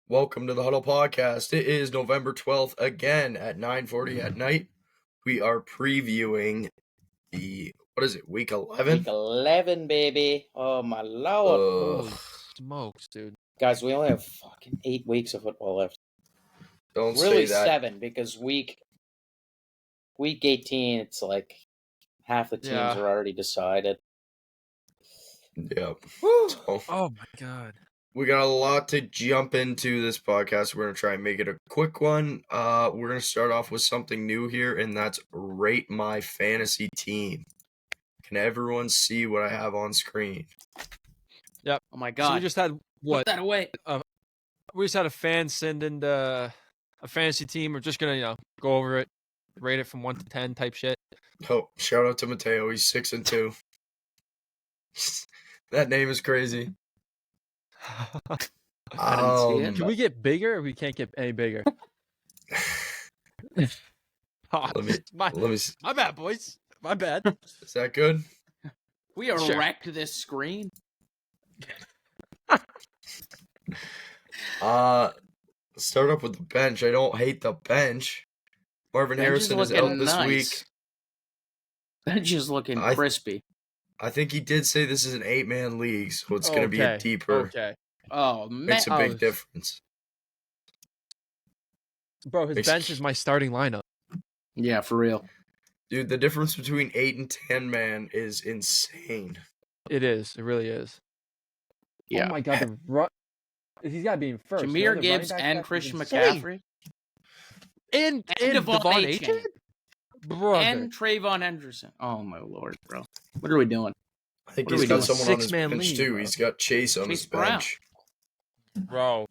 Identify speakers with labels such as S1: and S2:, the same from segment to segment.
S1: Welcome to the Huddle Podcast. It is November 12th again at 9:40 at night. We are previewing week 11?
S2: Week 11, baby. Oh, my Lord.
S1: Ugh,
S3: Holy smokes, dude.
S2: Guys, we only have fucking 8 weeks of football left.
S1: don't
S2: Really
S1: say that.
S2: 7, because week 18, it's like half the teams
S3: Yeah.
S2: are already decided.
S1: Yep.
S2: Woo.
S1: So,
S3: Oh my god.
S1: we got a lot to jump into this podcast. We're going to try and make it a quick one. We're going to start off with something new here, and that's Rate My Fantasy Team. Can everyone see what I have on screen?
S3: Yep.
S2: Oh, my
S3: So
S2: God.
S3: we just had
S2: Put that away.
S3: We just had a fan send in a fantasy team. We're just gonna, go over it, rate it from 1 to 10 type shit.
S1: Oh, shout out to Mateo. He's 6-2. That name is crazy.
S2: I didn't see it.
S3: Can we get bigger or we can't get any bigger?
S1: Let me see.
S3: My bad, boys. My bad.
S1: Is that good?
S2: We wrecked this screen.
S1: Start up with the bench. I don't hate the bench. Marvin
S2: Bench
S1: Harrison is out this
S2: nice.
S1: week.
S2: Bench is looking crispy.
S1: I think he did say this is an 8-man league, so it's going to be a deeper.
S3: Okay.
S2: Oh, man.
S1: Makes a big difference.
S3: Bro, his bench is my starting lineup.
S2: Yeah, for real.
S1: Dude, the difference between 8 and 10-man is insane.
S3: It is. It really is.
S2: Yeah.
S3: Oh my god, he's got to be in first.
S2: Jameer Gibbs and Christian McCaffrey.
S3: And
S2: Devon
S3: Devon
S2: A-Chain.
S3: A-Chain? Brother.
S2: And Trayvon Henderson. Oh, my Lord, bro. What are we doing?
S1: I think
S2: What are
S1: he's
S2: we
S1: got
S2: doing?
S1: someone on his
S3: 6-man
S1: bench,
S3: league,
S1: too.
S3: bro.
S1: He's got Chase on his
S2: Chase Brown.
S1: bench.
S3: Bro.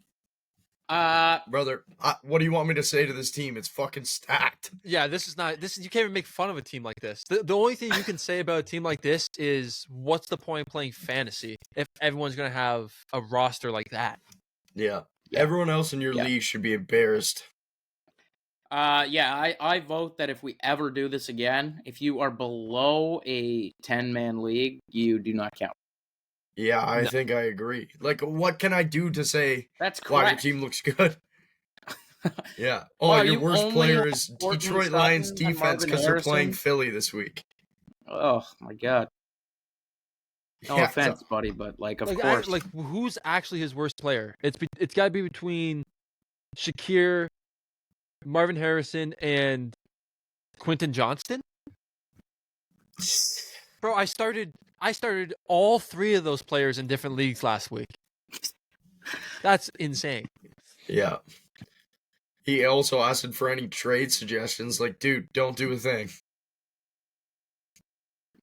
S1: Brother, what do you want me to say to this team? It's fucking stacked.
S3: Yeah, you can't even make fun of a team like this. The only thing you can say about a team like this is what's the point of playing fantasy if everyone's going to have a roster like that?
S1: Yeah. Everyone else in your league should be embarrassed.
S2: I vote that if we ever do this again, if you are below a 10-man league, you do not count.
S1: Yeah, I think I agree. Like, what can I do to say
S2: That's
S1: why your
S2: correct.
S1: team looks good? Yeah. Oh,
S2: Well,
S1: your
S2: you
S1: worst
S2: only
S1: player
S2: have
S1: is
S2: Courtland
S1: Detroit
S2: Sutton
S1: Lions
S2: and
S1: defense
S2: Marvin
S1: because they're playing
S2: Harrison.
S1: Philly this week.
S2: Oh, my God. No
S1: Yeah,
S2: offense, buddy, but, of course.
S3: Who's actually his worst player? It's got to be between Shakir, Marvin Harrison, and Quentin Johnston. Bro, I started all 3 of those players in different leagues last week. That's insane.
S1: Yeah. He also asked for any trade suggestions. Like, dude, don't do a thing.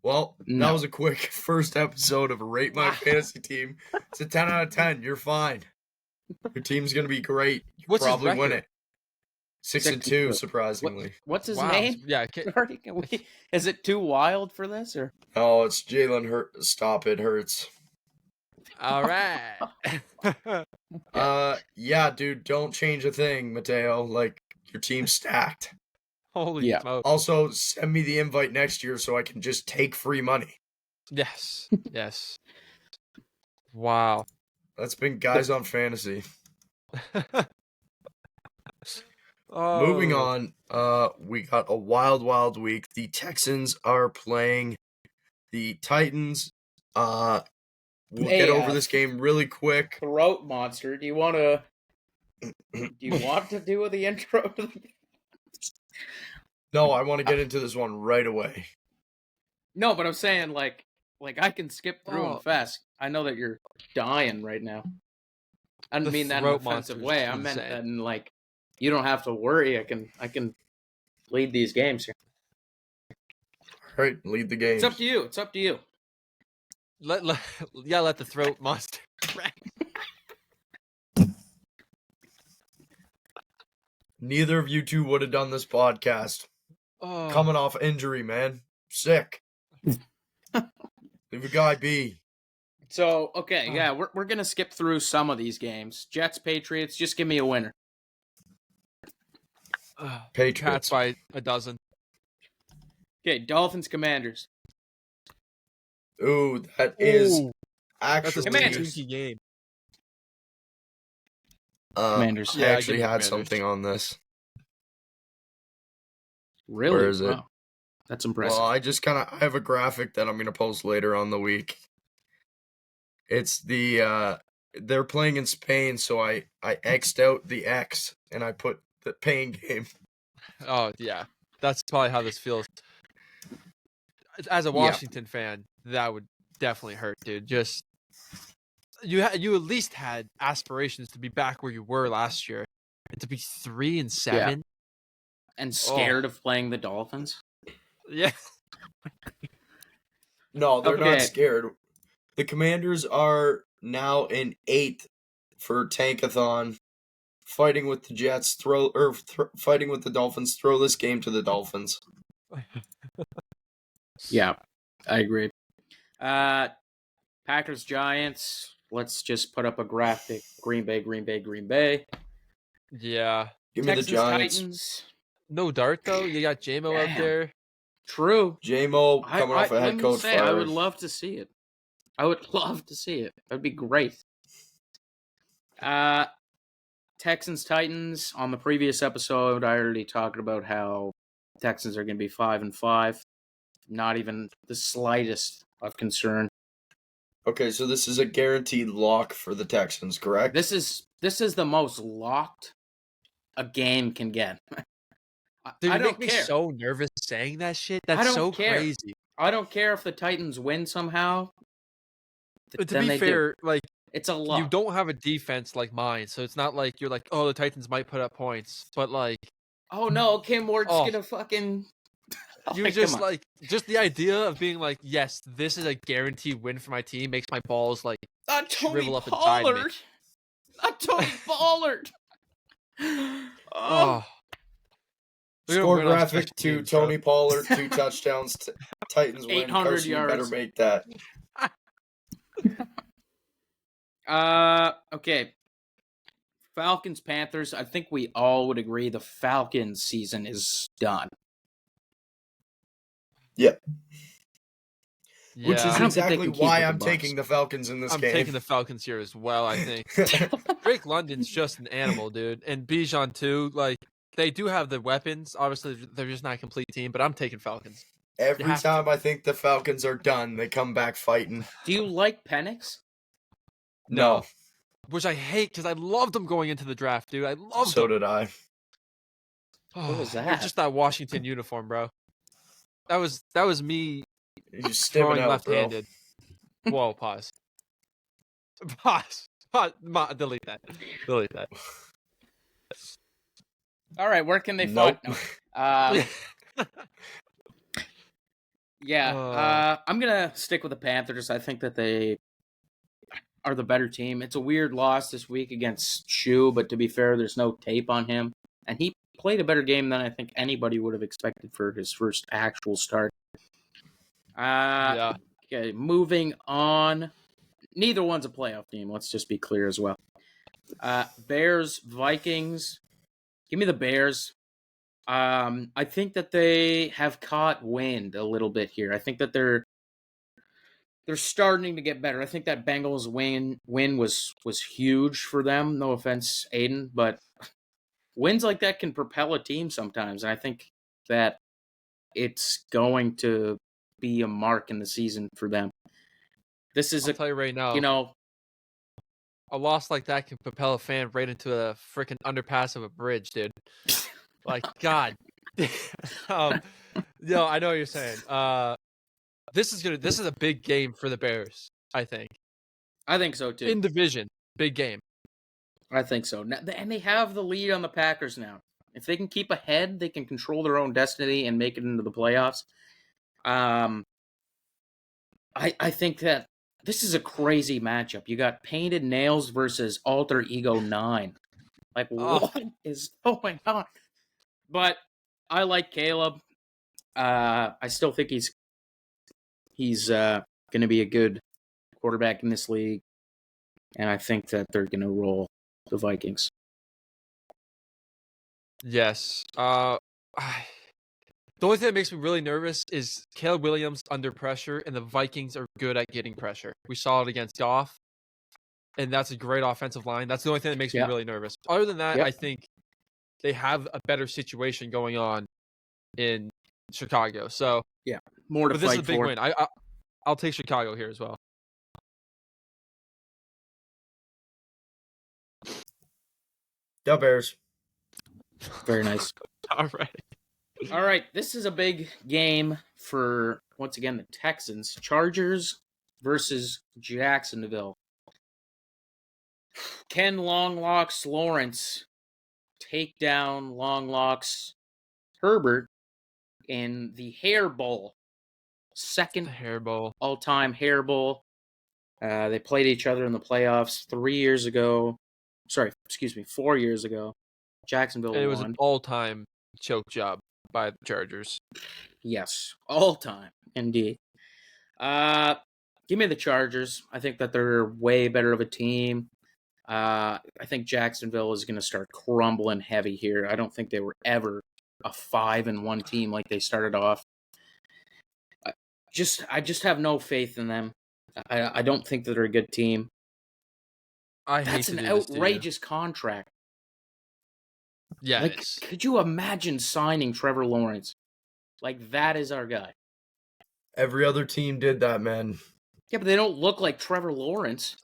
S1: Well, that was a quick first episode of Rate My Fantasy Team. It's a 10 out of 10. You're fine. Your team's going to be great. You'll probably win it. 6-2, surprisingly.
S2: What's his name?
S3: Yeah.
S2: Is it too wild for this? Or
S1: Oh, it's Jalen Hurts. Stop it, Hurts.
S3: All right.
S1: Yeah, dude, don't change a thing, Mateo. Like, your team's stacked.
S3: Holy smoke.
S1: Also, send me the invite next year so I can just take free money.
S3: Yes. Wow.
S1: That's been Guys on Fantasy.
S3: Oh.
S1: Moving on, we got a wild week. The Texans are playing the Titans. We'll get over this game really quick.
S2: Throat monster. Do you want to do the intro?
S1: No, I want to get into this one right away.
S2: No, but I'm saying like I can skip through them fast. I know that you're dying right now. I didn't mean that in an offensive way. I meant that in you don't have to worry. I can lead these games here.
S1: All right, lead the game.
S2: It's up to you.
S3: Let the throat monster.
S1: Neither of you two would have done this podcast.
S3: Oh.
S1: Coming off injury, man. Sick. Leave a guy be.
S2: So, okay, we're going to skip through some of these games. Jets, Patriots, just give me a winner.
S1: Patriots.
S3: Pats by a dozen.
S2: Okay, Dolphins, Commanders.
S1: Ooh, that is
S3: That's a
S1: actually
S3: stinky game.
S2: Commanders.
S1: I actually had something on this.
S2: Really?
S1: Where is it?
S2: Wow. That's impressive.
S1: Well, I have a graphic that I'm going to post later on the week. It's they're playing in Spain, so I X'd out the X and I put the pain game.
S3: Oh, yeah. That's probably how this feels. As a Washington fan, that would definitely hurt, dude. Just you at least had aspirations to be back where you were last year, and to be 3-7,
S2: and scared of playing the Dolphins.
S3: Yeah.
S1: No, they're not scared. The Commanders are now in 8th for Tankathon, fighting with the Jets. Fighting with the Dolphins. Throw this game to the Dolphins.
S2: Yeah, I agree. Packers Giants. Let's just put up a graphic. Green Bay.
S3: Yeah.
S1: Give me
S2: Texans,
S1: the Giants.
S2: Titans.
S3: No dart though. You got J-Mo out there.
S2: True.
S1: J-Mo coming off a head coach fire.
S2: I would love to see it. That'd be great. Texans, Titans. On the previous episode, I already talked about how Texans are going to be 5-5. Not even the slightest of concern.
S1: Okay, so this is a guaranteed lock for the Texans, correct?
S2: This is the most locked a game can get.
S3: Dude,
S2: I don't
S3: make me
S2: care.
S3: so nervous saying that shit. That's so crazy.
S2: I don't care if the Titans win somehow.
S3: But to be fair, like,
S2: it's a lock.
S3: You don't have a defense like mine, so it's not like you're like, oh, the Titans might put up points, but like,
S2: oh no, Kim Ward's gonna fucking.
S3: You just like the idea of being like, yes, this is a guaranteed win for my team makes my balls like shrivel up inside me.
S2: Not Tony Pollard.
S1: Oh. Score graphic to Tony Pollard, 2 touchdowns. Titans win.
S2: 800 yards.
S1: Better make that.
S2: Okay. Falcons, Panthers. I think we all would agree the Falcons season is done.
S1: Yep.
S3: Yeah.
S1: Which is exactly why I'm taking the Falcons in this game.
S3: I'm taking the Falcons here as well, I think. Drake London's just an animal, dude. And Bijan too. Like, they do have the weapons. Obviously, they're just not a complete team, but I'm taking Falcons.
S1: Every time I think the Falcons are done, they come back fighting.
S2: Do you like Penix?
S1: No.
S3: Which I hate because I loved him going into the draft, dude. I loved him.
S1: So did I.
S2: What was that?
S3: Just that Washington uniform, bro. That was me
S1: throwing
S3: left-handed. Whoa, pause. Pause. Delete that.
S2: All right, where can they find? No. I'm gonna stick with the Panthers. I think that they are the better team. It's a weird loss this week against Shu, but to be fair, there's no tape on him, and he played a better game than I think anybody would have expected for his first actual start. Okay, moving on. Neither one's a playoff team. Let's just be clear as well. Bears, Vikings. Give me the Bears. I think that they have caught wind a little bit here. I think that they're starting to get better. I think that Bengals win was huge for them. No offense, Aiden, but wins like that can propel a team sometimes. And I think that it's going to be a mark in the season for them.
S3: I'll tell you right now, a loss like that can propel a fan right into a freaking underpass of a bridge, dude. Like, God. I know what you're saying. This is a big game for the Bears, I think.
S2: I think so too.
S3: In division, big game.
S2: I think so. And they have the lead on the Packers now. If they can keep ahead, they can control their own destiny and make it into the playoffs. I think that this is a crazy matchup. You got Painted Nails versus Alter Ego 9. Like, what is going on? But I like Caleb. I still think he's going to be a good quarterback in this league. And I think that they're going to roll the Vikings.
S3: Yes. The only thing that makes me really nervous is Caleb Williams under pressure, and the Vikings are good at getting pressure. We saw it against Goff. and that's a great offensive line. That's the only thing that makes me really nervous. Other than that, I think they have a better situation going on in Chicago. So
S2: more to fight for. But this is a big
S3: win. I'll take Chicago here as well.
S1: Go Bears.
S2: Very nice.
S3: All
S2: right. This is a big game for, once again, the Texans. Chargers versus Jacksonville. Can Longlocks Lawrence take down Longlocks Herbert in the Hair Bowl? Second
S3: Hair Bowl.
S2: All-time Hair Bowl. They played each other in the playoffs 4 years ago. Jacksonville won.
S3: It was an all-time choke job by the Chargers.
S2: Yes, all-time, indeed. Give me the Chargers. I think that they're way better of a team. I think Jacksonville is going to start crumbling heavy here. I don't think they were ever a 5-1 team like they started off. I just have no faith in them. I don't think that they're a good team. That's an outrageous contract.
S3: Yeah.
S2: Like, could you imagine signing Trevor Lawrence? Like, that is our guy.
S1: Every other team did that, man.
S2: Yeah, but they don't look like Trevor Lawrence.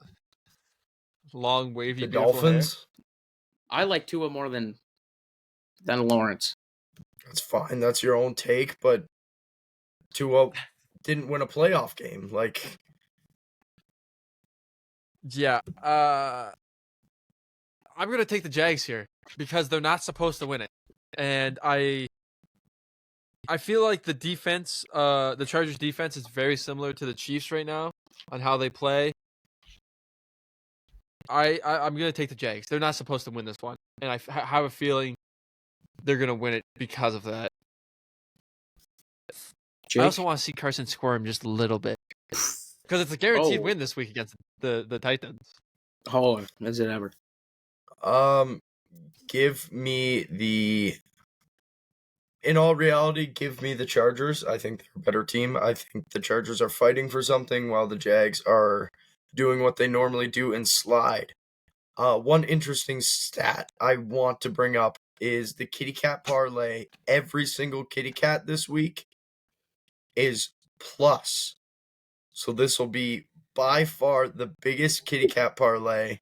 S3: Long, wavy,
S1: the Dolphins.
S2: Hair. I like Tua more than Lawrence.
S1: That's fine. That's your own take, but Tua didn't win a playoff game. Like,
S3: yeah. I'm gonna take the Jags here because they're not supposed to win it, and I feel like the defense, the Chargers defense, is very similar to the Chiefs right now on how they play. I'm gonna take the Jags. They're not supposed to win this one, and I have a feeling they're gonna win it because of that. Jake? I also want to see Carson squirm just a little bit because it's a guaranteed win this week against the Titans.
S2: Oh, is it ever?
S1: Give me in all reality, give me the Chargers. I think they're a better team. I think the Chargers are fighting for something while the Jags are doing what they normally do and slide. One interesting stat I want to bring up is the kitty cat parlay. Every single kitty cat this week is plus. So this will be by far the biggest kitty cat parlay.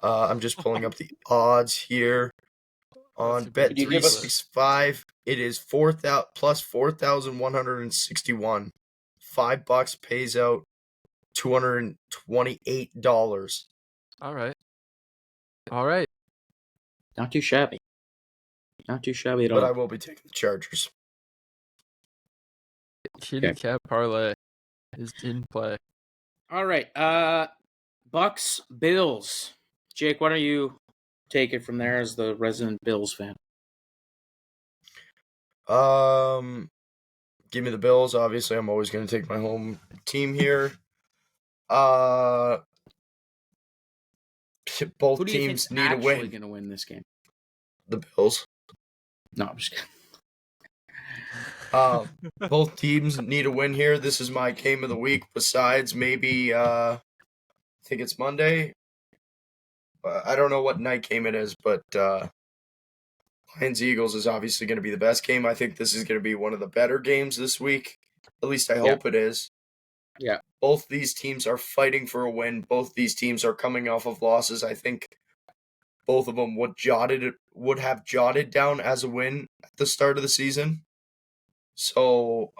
S1: I'm just pulling up the odds here on Bet365. It is plus 4,161. $5 pays out $228.
S3: All right.
S2: Not too shabby. Not too shabby at all.
S1: But I will be taking the Chargers.
S3: Kitty cat parlay is in play.
S2: All right. Bucks, Bills. Jake, why don't you take it from there as the resident Bills fan?
S1: Give me the Bills. Obviously, I'm always going to take my home team here. Both teams need a win.
S2: Who's going to win this game?
S1: The Bills.
S2: No, I'm just kidding.
S1: Both teams need a win here. This is my game of the week. Besides, maybe I think it's Monday. I don't know what night game it is, but Lions-Eagles is obviously going to be the best game. I think this is going to be one of the better games this week. At least I hope it is.
S2: Yeah.
S1: Both these teams are fighting for a win. Both these teams are coming off of losses. I think both of them would have jotted down as a win at the start of the season. So,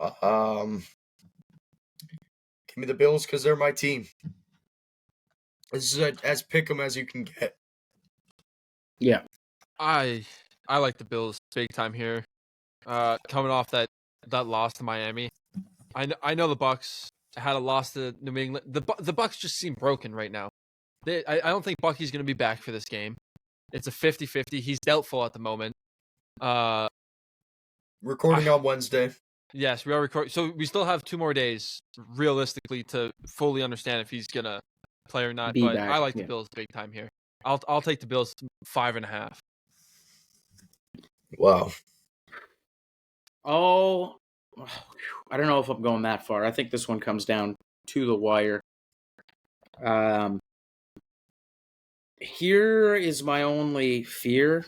S1: give me the Bills because they're my team. This is as pick 'em as you can get.
S2: Yeah.
S3: I like the Bills big time here. Coming off that loss to Miami. I know the Bucs had a loss to New England. The Bucs just seem broken right now. I don't think Bucky's going to be back for this game. It's a 50-50. He's doubtful at the moment.
S1: Recording on Wednesday.
S3: Yes, we are recording. So we still have 2 more days, realistically, to fully understand if he's going to play or not. But I like the Bills big time here. I'll take the Bills 5.5.
S1: Wow.
S2: Oh, I don't know if I'm going that far. I think this one comes down to the wire. Here is my only fear: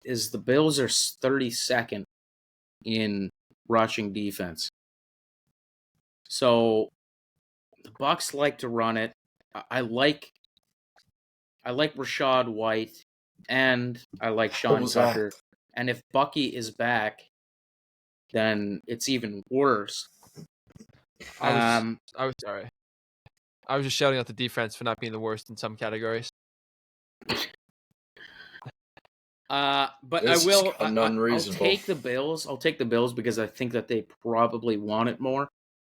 S2: is the Bills are 32nd in rushing defense. So the Bucs like to run it. I like Rashad White, and I like Sean Tucker. And if Bucky is back, then it's even worse.
S3: I was sorry. I was just shouting out the defense for not being the worst in some categories.
S2: But I will. I'll take the Bills. I'll take the Bills because I think that they probably want it more.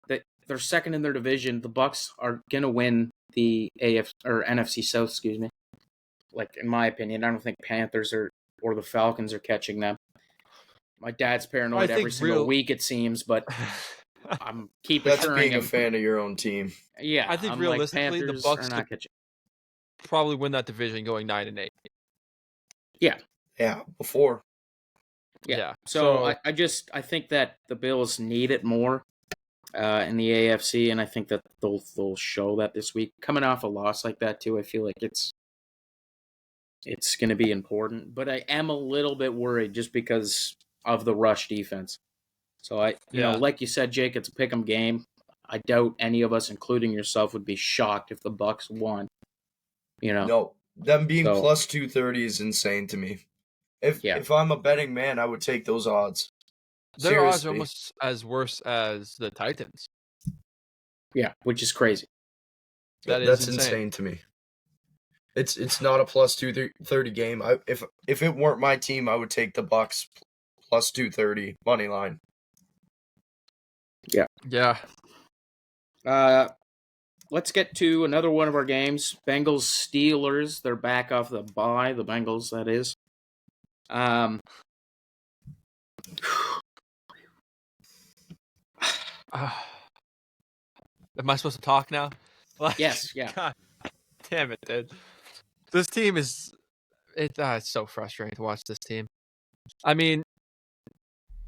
S2: That they're second in their division. The Bucs are gonna win the NFC South. Excuse me. Like in my opinion, I don't think Panthers or the Falcons are catching them. My dad's paranoid every single week, it seems, but I'm keep assuring him.
S1: That's being a fan of your own team.
S2: Yeah,
S3: I think realistically, the Bucs
S2: are not catching.
S3: Probably win that division going 9-8.
S2: Yeah.
S1: Yeah, before.
S2: Yeah. So I think that the Bills need it more in the AFC, and I think that they'll show that this week. Coming off a loss like that too, I feel like it's going to be important. But I am a little bit worried just because of the rush defense. So you know, like you said, Jake, it's a pick'em game. I doubt any of us, including yourself, would be shocked if the Bucs won. You know,
S1: no, them being plus 230 is insane to me. If I'm a betting man, I would take those odds.
S3: Their odds are almost as worse as the Titans.
S2: Yeah, which is crazy.
S1: That's insane to me. It's not a plus 230 game. If it weren't my team, I would take the Bucs plus 230 money line.
S2: Yeah.
S3: Yeah.
S2: Let's get to another one of our games. Bengals Steelers. They're back off the bye. The Bengals, that is. Am
S3: I supposed to talk now?
S2: Yes, yeah.
S3: God damn it, dude. This team is it's so frustrating to watch this team. I mean,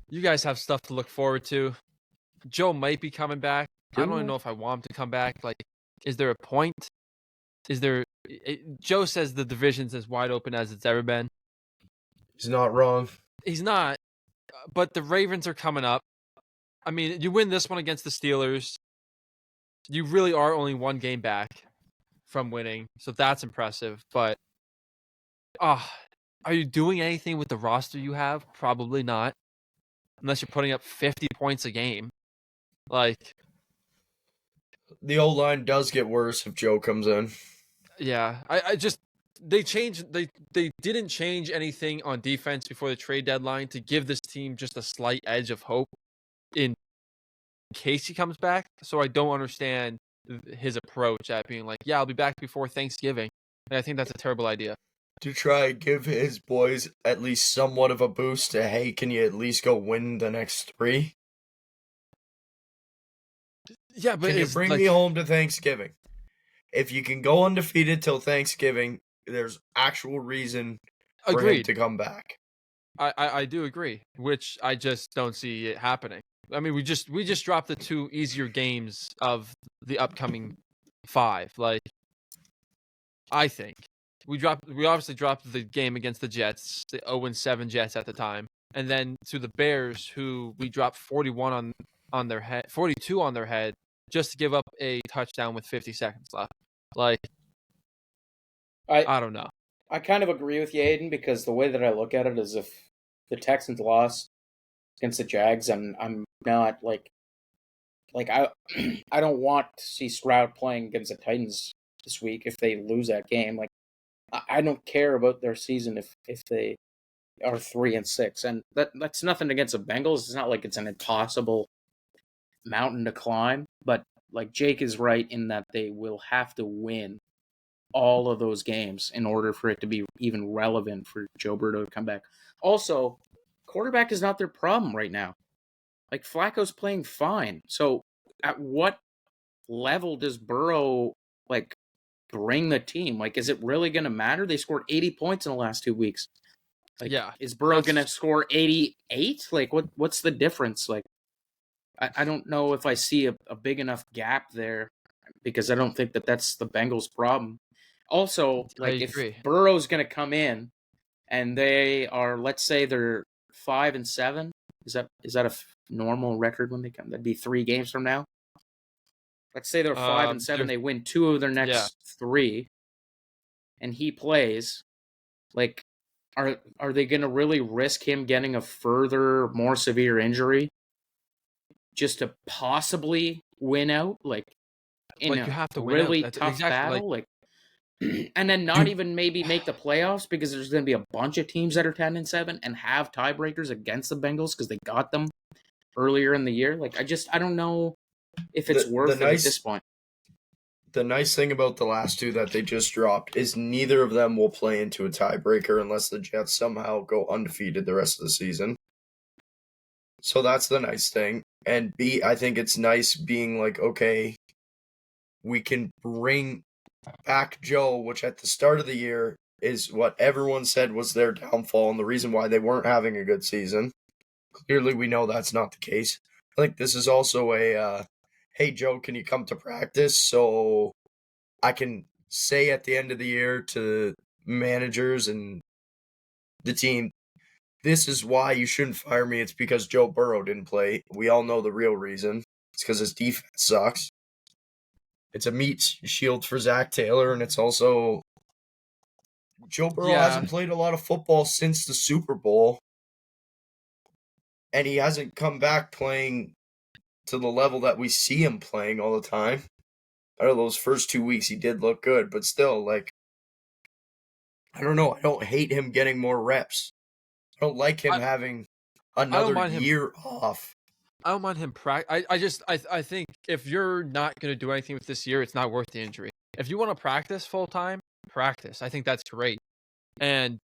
S3: you guys have stuff to look forward to. Joe might be coming back. I don't even know if I want him to come back. Like, is there a point? Joe says the division's as wide open as it's ever been.
S1: He's not wrong.
S3: He's not. But the Ravens are coming up. I mean, you win this one against the Steelers. You really are only one game back from winning. So that's impressive. But are you doing anything with the roster you have? Probably not. Unless you're putting up 50 points a game. Like,
S1: the O-line does get worse if Joe comes in.
S3: Yeah. They didn't change anything on defense before the trade deadline to give this team just a slight edge of hope in case he comes back. So I don't understand his approach at being like, yeah, I'll be back before Thanksgiving. And I think that's a terrible idea.
S1: To try and give his boys at least somewhat of a boost to, hey, can you at least go win the next 3?
S3: Yeah, but
S1: can you bring me home to Thanksgiving? If you can go undefeated till Thanksgiving, there's actual reason for him to come back.
S3: I do agree, which I just don't see it happening. I mean, we just dropped the 2 easier games of the upcoming 5. Like, I think we obviously dropped the game against the Jets, the 0-7 Jets at the time, and then to the Bears, who we dropped 41 on their head, 42 on their head, just to give up a touchdown with 50 seconds left. Like, I don't know.
S2: I kind of agree with you, Aiden, because the way that I look at it is if the Texans lost against the Jags, and I'm not like I don't want to see Stroud playing against the Titans this week if they lose that game. Like, I don't care about their season if they are 3-6, and that's nothing against the Bengals. It's not like it's an impossible mountain to climb, but like Jake is right in that they will have to win all of those games in order for it to be even relevant for Joe Burrow to come back. Also, quarterback is not their problem right now. Like, Flacco's playing fine. So at what level does Burrow like bring the team? Like, is it really going to matter? They scored 80 points in the last 2 weeks. Like,
S3: yeah.
S2: Is Burrow going to score 88? Like, what's the difference? Like, I don't know if I see a big enough gap there because I don't think that's the Bengals' problem. Also, like if Burrow's going to come in and they are, let's say they're 5-7, is that a normal record when they come? That'd be 3 games from now. Let's say they're 5-7, they win 2 of their next 3, and he plays. Like, are they going to really risk him getting a further, more severe injury just to possibly win out? Like in
S3: you have to
S2: really
S3: win out.
S2: tough battle, like, and then not even maybe make the playoffs because there's going to be a bunch of teams that are 10-7 and have tiebreakers against the Bengals because they got them earlier in the year. Like, I don't know if it's worth it at this point.
S1: The nice thing about the last 2 that they just dropped is neither of them will play into a tiebreaker unless the Jets somehow go undefeated the rest of the season. So that's the nice thing. And B, I think it's nice being like, okay, we can bring back Joe, which at the start of the year is what everyone said was their downfall and the reason why they weren't having a good season. Clearly, we know that's not the case. I think this is also a, hey, Joe, can you come to practice so I can say at the end of the year to managers and the team, this is why you shouldn't fire me. It's because Joe Burrow didn't play. We all know the real reason. It's because his defense sucks. It's a meat shield for Zach Taylor, and it's also Joe Burrow hasn't played a lot of football since the Super Bowl, and he hasn't come back playing to the level that we see him playing all the time. I know those first 2 weeks he did look good, but still, like, I don't know. I don't hate him getting more reps. I don't like him having another year off.
S3: I don't mind him I think if you're not going to do anything with this year, it's not worth the injury. If you want to practice full time, practice. I think that's great. And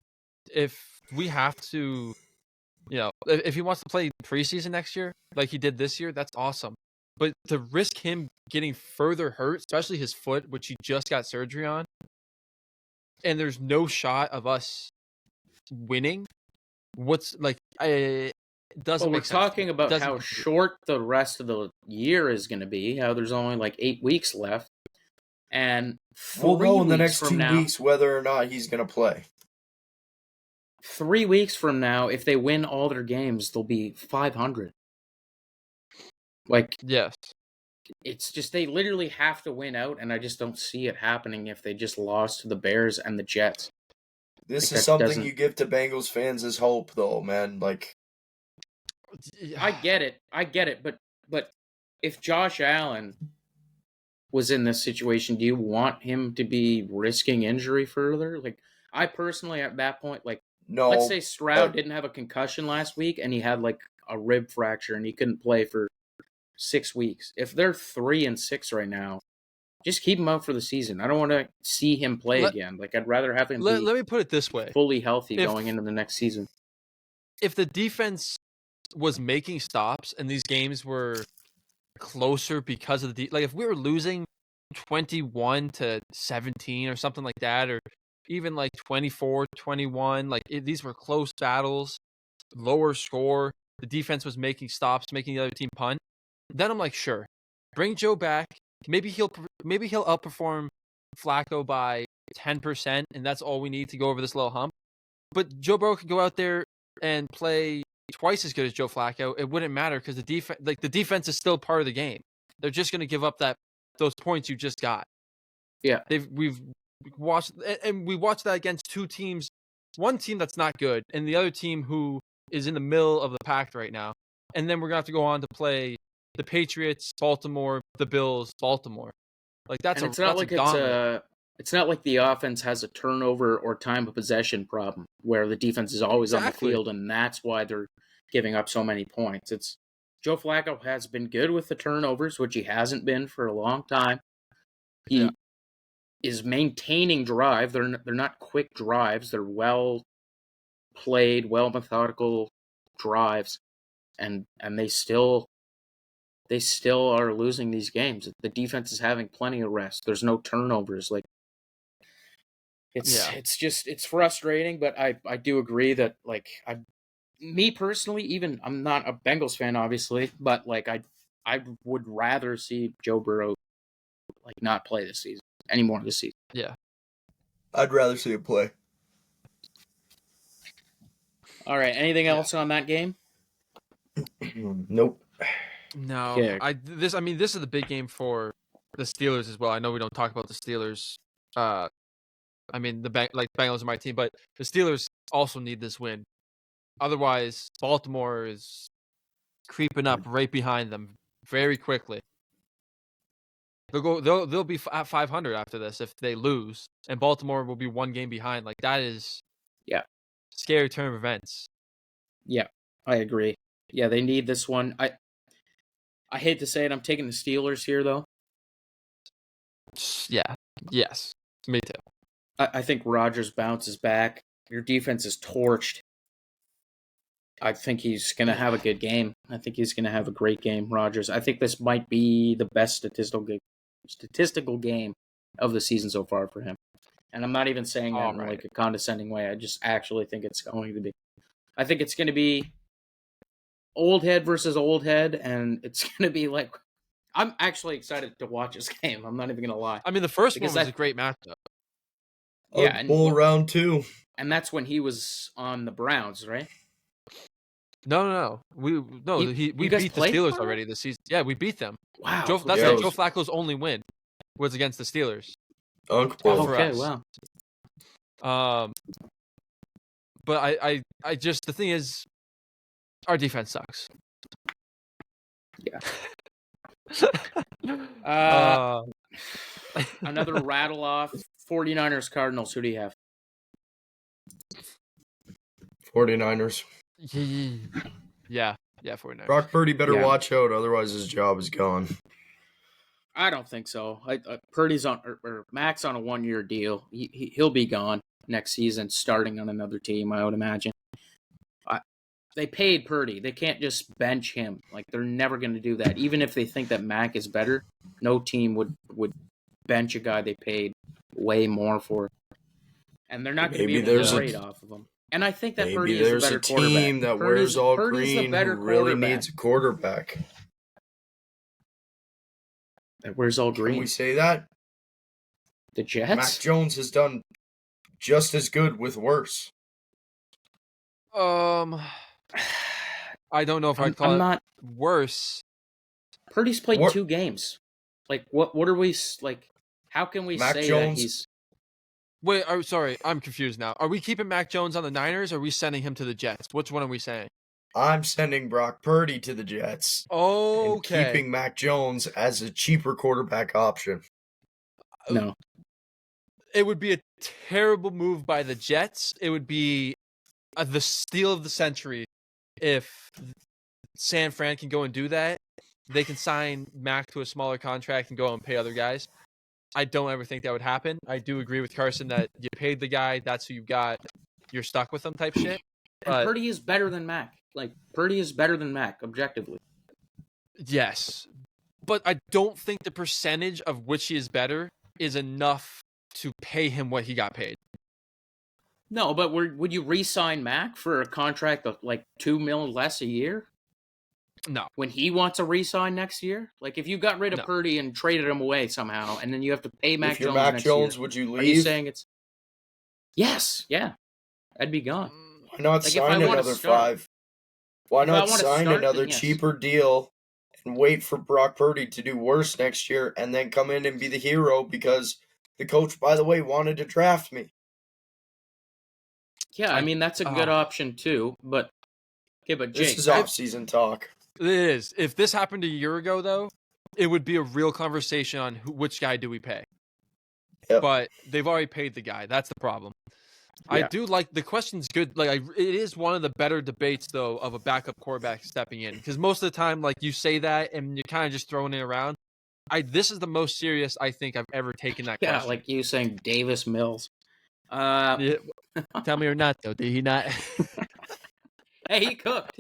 S3: if we have to, if he wants to play preseason next year, like he did this year, that's awesome. But to risk him getting further hurt, especially his foot, which he just got surgery on, and there's no shot of us winning, doesn't make sense.
S2: We're talking about how short the rest of the year is going to be, how there's only like 8 weeks left. And
S1: we'll know in the next 2 weeks whether or not he's going to play.
S2: 3 weeks from now, if they win all their games, they'll be 500. Like,
S3: yes.
S2: It's just they literally have to win out, and I just don't see it happening if they just lost to the Bears and the Jets.
S1: This is something you give to Bengals fans as hope, though, man. Like,
S2: I get it, but if Josh Allen was in this situation, do you want him to be risking injury further? Like, I personally, at that point, like,
S1: no.
S2: Let's say Stroud didn't have a concussion last week, and he had like a rib fracture, and he couldn't play for 6 weeks. If they're 3-6 right now, just keep him out for the season. I don't want to see him play again. Like, I'd rather have him
S3: let me put it this way.
S2: Fully healthy going into the next season.
S3: If the defense was making stops and these games were closer because of like if we were losing 21-17 or something like that, or even like 24-21, like these were close battles, lower score, the defense was making stops, making the other team punt, then I'm like, sure, bring Joe back. Maybe he'll outperform Flacco by 10%, and that's all we need to go over this little hump. But Joe Burrow could go out there and play twice as good as Joe Flacco. It wouldn't matter because the defense is still part of the game. They're just going to give up those points you just got.
S2: Yeah,
S3: we've watched, and we watched that against 2 teams, one team that's not good, and the other team who is in the middle of the pack right now. And then we're gonna have to go on to play the Patriots, Baltimore, the Bills, Baltimore. Like it's not like
S2: the offense has a turnover or time of possession problem where the defense is always on the field, and that's why they're giving up so many points. It's Joe Flacco has been good with the turnovers, which he hasn't been for a long time. He is maintaining drive. They're not quick drives. They're well played, well methodical drives, and they still are losing these games. The defense is having plenty of rest. There's no turnovers. Like, it's frustrating, but I do agree that, like, me personally, even I'm not a Bengals fan, obviously, but like I would rather see Joe Burrow like not play this season anymore this season.
S3: Yeah.
S1: I'd rather see it play.
S2: All right. Anything else on that game?
S1: Nope.
S3: No.
S2: Okay.
S3: This is the big game for the Steelers as well. I know we don't talk about the Steelers. The Bengals are my team, but the Steelers also need this win. Otherwise, Baltimore is creeping up right behind them very quickly. They'll be at 500 after this if they lose, and Baltimore will be one game behind. Like, that is scary turn of events.
S2: Yeah, I agree. Yeah, they need this one. I hate to say it, I'm taking the Steelers here though.
S3: Yeah. Yes. Me too.
S2: I think Rodgers bounces back. Your defense is torched. I think he's going to have a good game. I think he's going to have a great game, Rodgers. I think this might be the best statistical game of the season so far for him. And I'm not even saying that in like a condescending way. I just actually think it's going to be. I think it's going to be old head versus old head, and it's going to be like. I'm actually excited to watch this game. I'm not even going to lie.
S3: I mean, the first one was a great matchup.
S1: Yeah, bowl round 2.
S2: And that's when he was on the Browns, right?
S3: No. We beat the Steelers already this season. Yeah, we beat them.
S2: Wow.
S3: Joe Flacco's only win was against the Steelers.
S2: Okay, wow.
S3: But I just, the thing is, our defense sucks.
S2: Yeah. Another rattle off. 49ers, Cardinals. Who do you have?
S1: 49ers.
S3: Yeah, 49ers.
S1: Brock Purdy better watch out, otherwise his job is gone.
S2: I don't think so. Purdy's on or Mac's on a 1-year deal. He'll be gone next season, starting on another team, I would imagine. They paid Purdy. They can't just bench him. Like, they're never going to do that. Even if they think that Mac is better, no team would bench a guy they paid way more for. And they're not going to be able to trade off of him. And I think that Purdy is the better quarterback.
S1: Maybe there's a team that wears all green who really needs a quarterback.
S2: That wears all green?
S1: Can we say that?
S2: The Jets?
S1: Mac Jones has done just as good with worse.
S3: I don't know if I'd call it worse.
S2: Purdy's played 2 games. Like, what are we, like, how can we
S1: Mac
S2: say
S1: Jones,
S2: that he's...
S3: Wait, sorry, I'm confused now. Are we keeping Mac Jones on the Niners, or are we sending him to the Jets? Which one are we saying?
S1: I'm sending Brock Purdy to the Jets.
S3: Okay.
S1: And keeping Mac Jones as a cheaper quarterback option.
S2: No.
S3: It would be a terrible move by the Jets. It would be the steal of the century if San Fran can go and do that. They can sign Mac to a smaller contract and go and pay other guys. I don't ever think that would happen. I do agree with Carson that you paid the guy, that's who you got, you're stuck with them type shit.
S2: And Purdy is better than Mac. Like, Purdy is better than Mac, objectively.
S3: Yes. But I don't think the percentage of which he is better is enough to pay him what he got paid.
S2: No, but would you re-sign Mac for a contract of like $2 million less a year?
S3: No.
S2: When he wants a re-sign next year? Like, if you got rid of Purdy and traded him away somehow, and then you have to pay Mac Jones next year,
S1: would you leave?
S2: Are you saying it's... Yes, yeah. I'd be gone.
S1: Why not sign another 5? Why not sign another cheaper deal and wait for Brock Purdy to do worse next year and then come in and be the hero because the coach, by the way, wanted to draft me?
S2: Yeah, I mean, that's a good option too, but... Okay, but Jake...
S1: This is off-season talk.
S3: It is. If this happened a year ago, though, it would be a real conversation on which guy do we pay.
S1: Yep.
S3: But they've already paid the guy. That's the problem. Yeah. I do like the question's good. Like, it is one of the better debates though of a backup quarterback stepping in, because most of the time, like, you say that and you're kind of just throwing it around. This is the most serious I think I've ever taken that question.
S2: Yeah, like you saying Davis Mills.
S3: Yeah. Tell me or not though. Did he not?
S2: Hey, he cooked.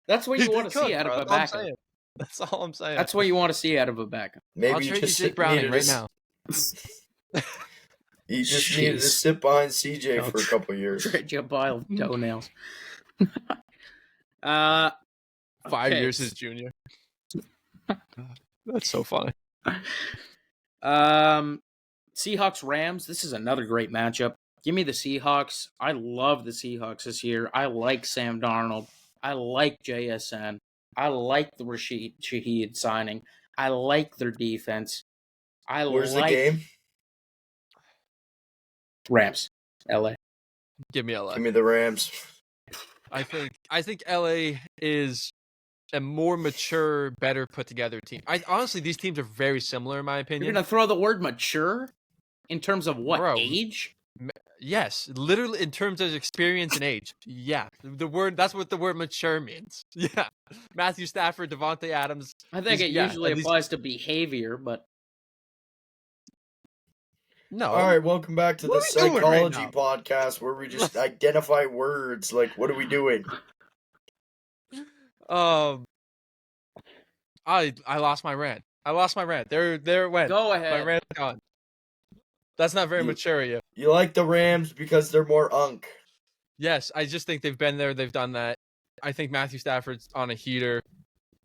S2: That's what you want to see out of a backup.
S3: That's all I'm saying.
S2: That's what you want to see out of a backup.
S1: Maybe
S3: I'll trade you Jake Browning right now.
S1: You just needed to sit behind CJ for a couple years.
S2: Trade you a pile of toenails.
S3: 5 years his junior. That's so funny.
S2: Seahawks Rams. This is another great matchup. Give me the Seahawks. I love the Seahawks this year. I like Sam Darnold. I like JSN. I like the Rashid Shaheed signing. I like their defense.
S1: Where's the game?
S2: Rams, LA.
S3: Give me LA.
S1: Give me the Rams.
S3: I think LA is a more mature, better put together team. Honestly, these teams are very similar in my opinion.
S2: You're gonna throw the word mature in terms of what?
S3: Bro,
S2: age?
S3: Yes, literally in terms of experience and age. Yeah, that's what the word mature means. Yeah, Matthew Stafford, Devontae Adams.
S2: I think it usually applies to behavior, but
S3: no.
S1: All right, welcome back to the psychology podcast where we just identify words. Like, what are we doing?
S3: I lost my rant. There it went.
S2: Go ahead.
S3: My rant's gone. That's not very mature of you.
S1: You like the Rams because they're more unk.
S3: Yes, I just think they've been there. They've done that. I think Matthew Stafford's on a heater.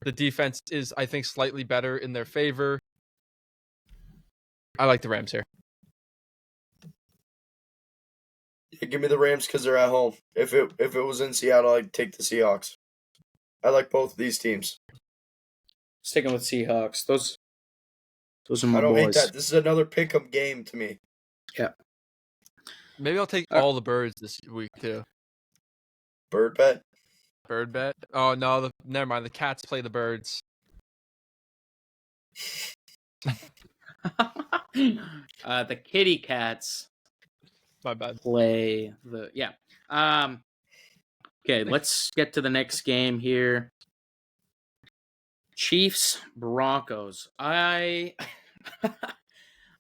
S3: The defense is, I think, slightly better in their favor. I like the Rams here.
S1: Yeah, give me the Rams because they're at home. If it was in Seattle, I'd take the Seahawks. I like both of these teams.
S2: Sticking with Seahawks. Those are my boys.
S1: I don't hate that. This is another pick'em game to me.
S2: Yeah.
S3: Maybe I'll take all the birds this week too.
S1: Bird bet?
S3: Bird bet? Oh no, never mind. The Cats play the Birds.
S2: The Kitty Cats.
S3: My bad.
S2: Play the Okay, let's get to the next game here. Chiefs Broncos.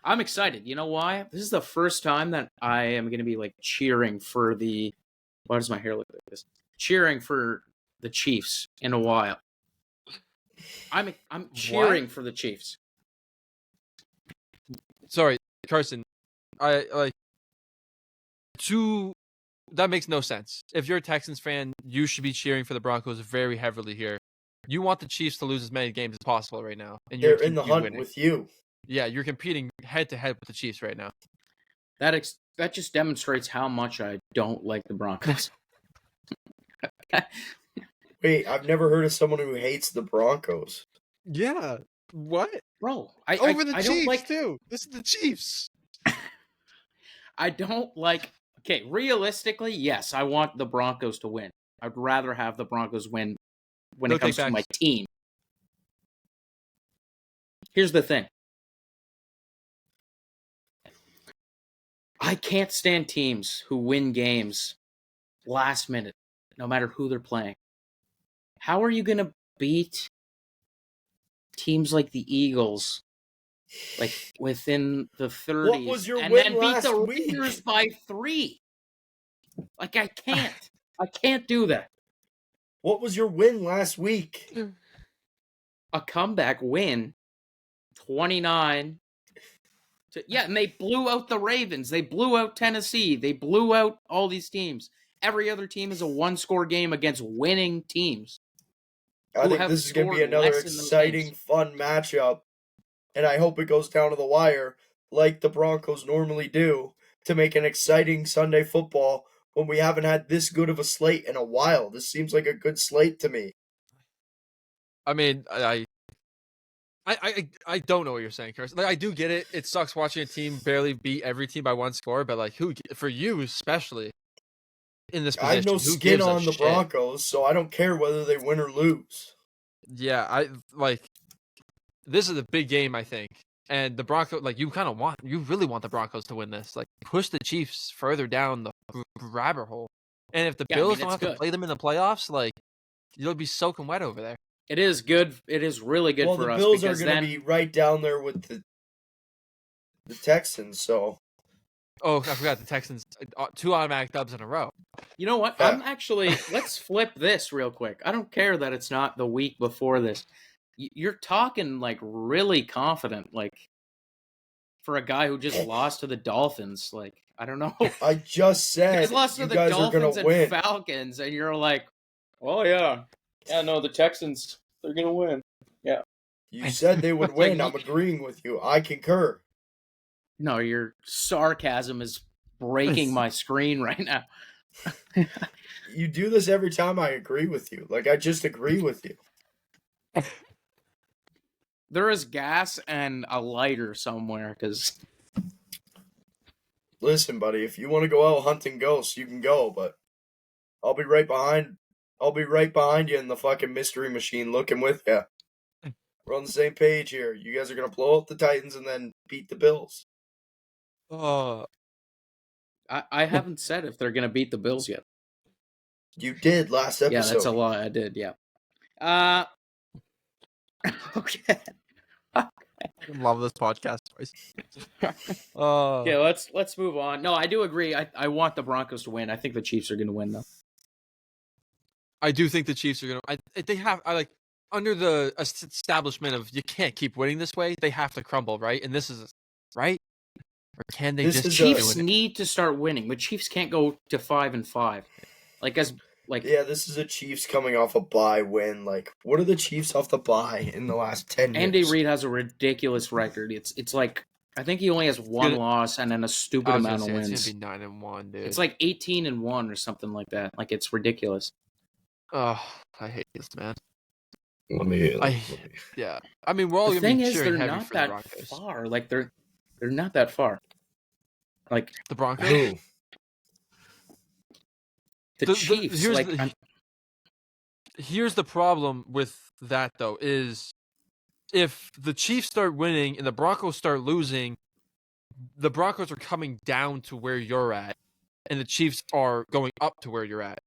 S2: I'm excited. You know why? This is the first time that I am going to be like cheering for the. Why does my hair look like this? Cheering for the Chiefs in a while. I'm cheering for the Chiefs.
S3: Sorry, Carson. That makes no sense. If you're a Texans fan, you should be cheering for the Broncos very heavily here. You want the Chiefs to lose as many games as possible right now, and
S1: they're in the hunt with you.
S3: Yeah, you're competing head to head with the Chiefs right now.
S2: That just demonstrates how much I don't like the Broncos.
S1: Wait, I've never heard of someone who hates the Broncos.
S3: Yeah, what,
S2: bro?
S3: The Chiefs
S2: don't like
S3: too. This is the Chiefs.
S2: I don't like. Okay, realistically, yes, I want the Broncos to win. I'd rather have the Broncos win when it comes to my team. Here's the thing. I can't stand teams who win games last minute, no matter who they're playing. How are you going to beat teams like the Eagles, like within the 30s,
S1: what was your
S2: and
S1: win
S2: then beat the
S1: week?
S2: Raiders by 3? Like, I can't. I can't do that.
S1: What was your win last week?
S2: A comeback win, 29. And they blew out the Ravens. They blew out Tennessee. They blew out all these teams. Every other team is a one-score game against winning teams.
S1: I think this is going to be another exciting, fun matchup, and I hope it goes down to the wire like the Broncos normally do to make an exciting Sunday football when we haven't had this good of a slate in a while. This seems like a good slate to me.
S3: I mean, I don't know what you're saying, Chris. Like, I do get it. It sucks watching a team barely beat every team by one score, but like, for you especially in this position,
S1: I have no skin on the Broncos, so I don't care whether they win or lose.
S3: Yeah, this is a big game, I think, and the Broncos, like, you really want the Broncos to win this. Like, push the Chiefs further down the rabbit hole, and if the Bills don't have to play them in the playoffs, like, you'll be soaking wet over there.
S2: It is good. It is really good for us.
S1: Well, the Bills are going to be right down there with the Texans, so.
S3: Oh, I forgot the Texans. 2 automatic dubs in a row.
S2: You know what? I'm actually... Let's flip this real quick. I don't care that it's not the week before this. You're talking, like, really confident, like, for a guy who just lost to the Dolphins. Like, I don't know.
S1: I just said you guys are going to win.
S2: Falcons, and you're like, oh, yeah. Yeah, no, the Texans, they're going to win. Yeah.
S1: You said they would win. I'm agreeing with you. I concur.
S2: No, your sarcasm is breaking my screen right now.
S1: You do this every time I agree with you. Like, I just agree with you.
S2: There is gas and a lighter somewhere, because...
S1: Listen, buddy, if you want to go out hunting ghosts, you can go, but I'll be right behind you in the fucking mystery machine looking with you. We're on the same page here. You guys are going to blow up the Titans and then beat the Bills.
S2: I haven't said if they're going to beat the Bills yet.
S1: You did last episode.
S2: Yeah, that's a lie. I did, yeah. Okay.
S3: I love this podcast, boys.
S2: Yeah, let's move on. No, I do agree. I want the Broncos to win. I think the Chiefs are going to win, though.
S3: I do think the Chiefs are going to. They have. Under the establishment of you can't keep winning this way. They have to crumble, right? And this is right. Or can they just?
S2: Chiefs need to start winning. The Chiefs can't go to 5-5.
S1: Yeah, this is a Chiefs coming off a bye win. Like, what are the Chiefs off the bye in the last 10 years?
S2: Andy Reid has a ridiculous record. It's like, I think he only has one loss and then a stupid amount of wins.
S3: It's gonna be 9-1, dude.
S2: It's like 18-1 or something like that. Like, it's ridiculous.
S3: Oh, I hate this, man.
S1: Yeah.
S3: I mean, we're all
S2: the
S3: gonna
S2: thing
S3: be
S2: is,
S3: cheering
S2: they're
S3: heavy
S2: not
S3: for
S2: that
S3: the Broncos.
S2: far. Like, they're not that far. Like
S3: the Broncos.
S1: Who?
S2: The Chiefs.
S3: Here's the problem with that, though, is if the Chiefs start winning and the Broncos start losing, the Broncos are coming down to where you're at, and the Chiefs are going up to where you're at.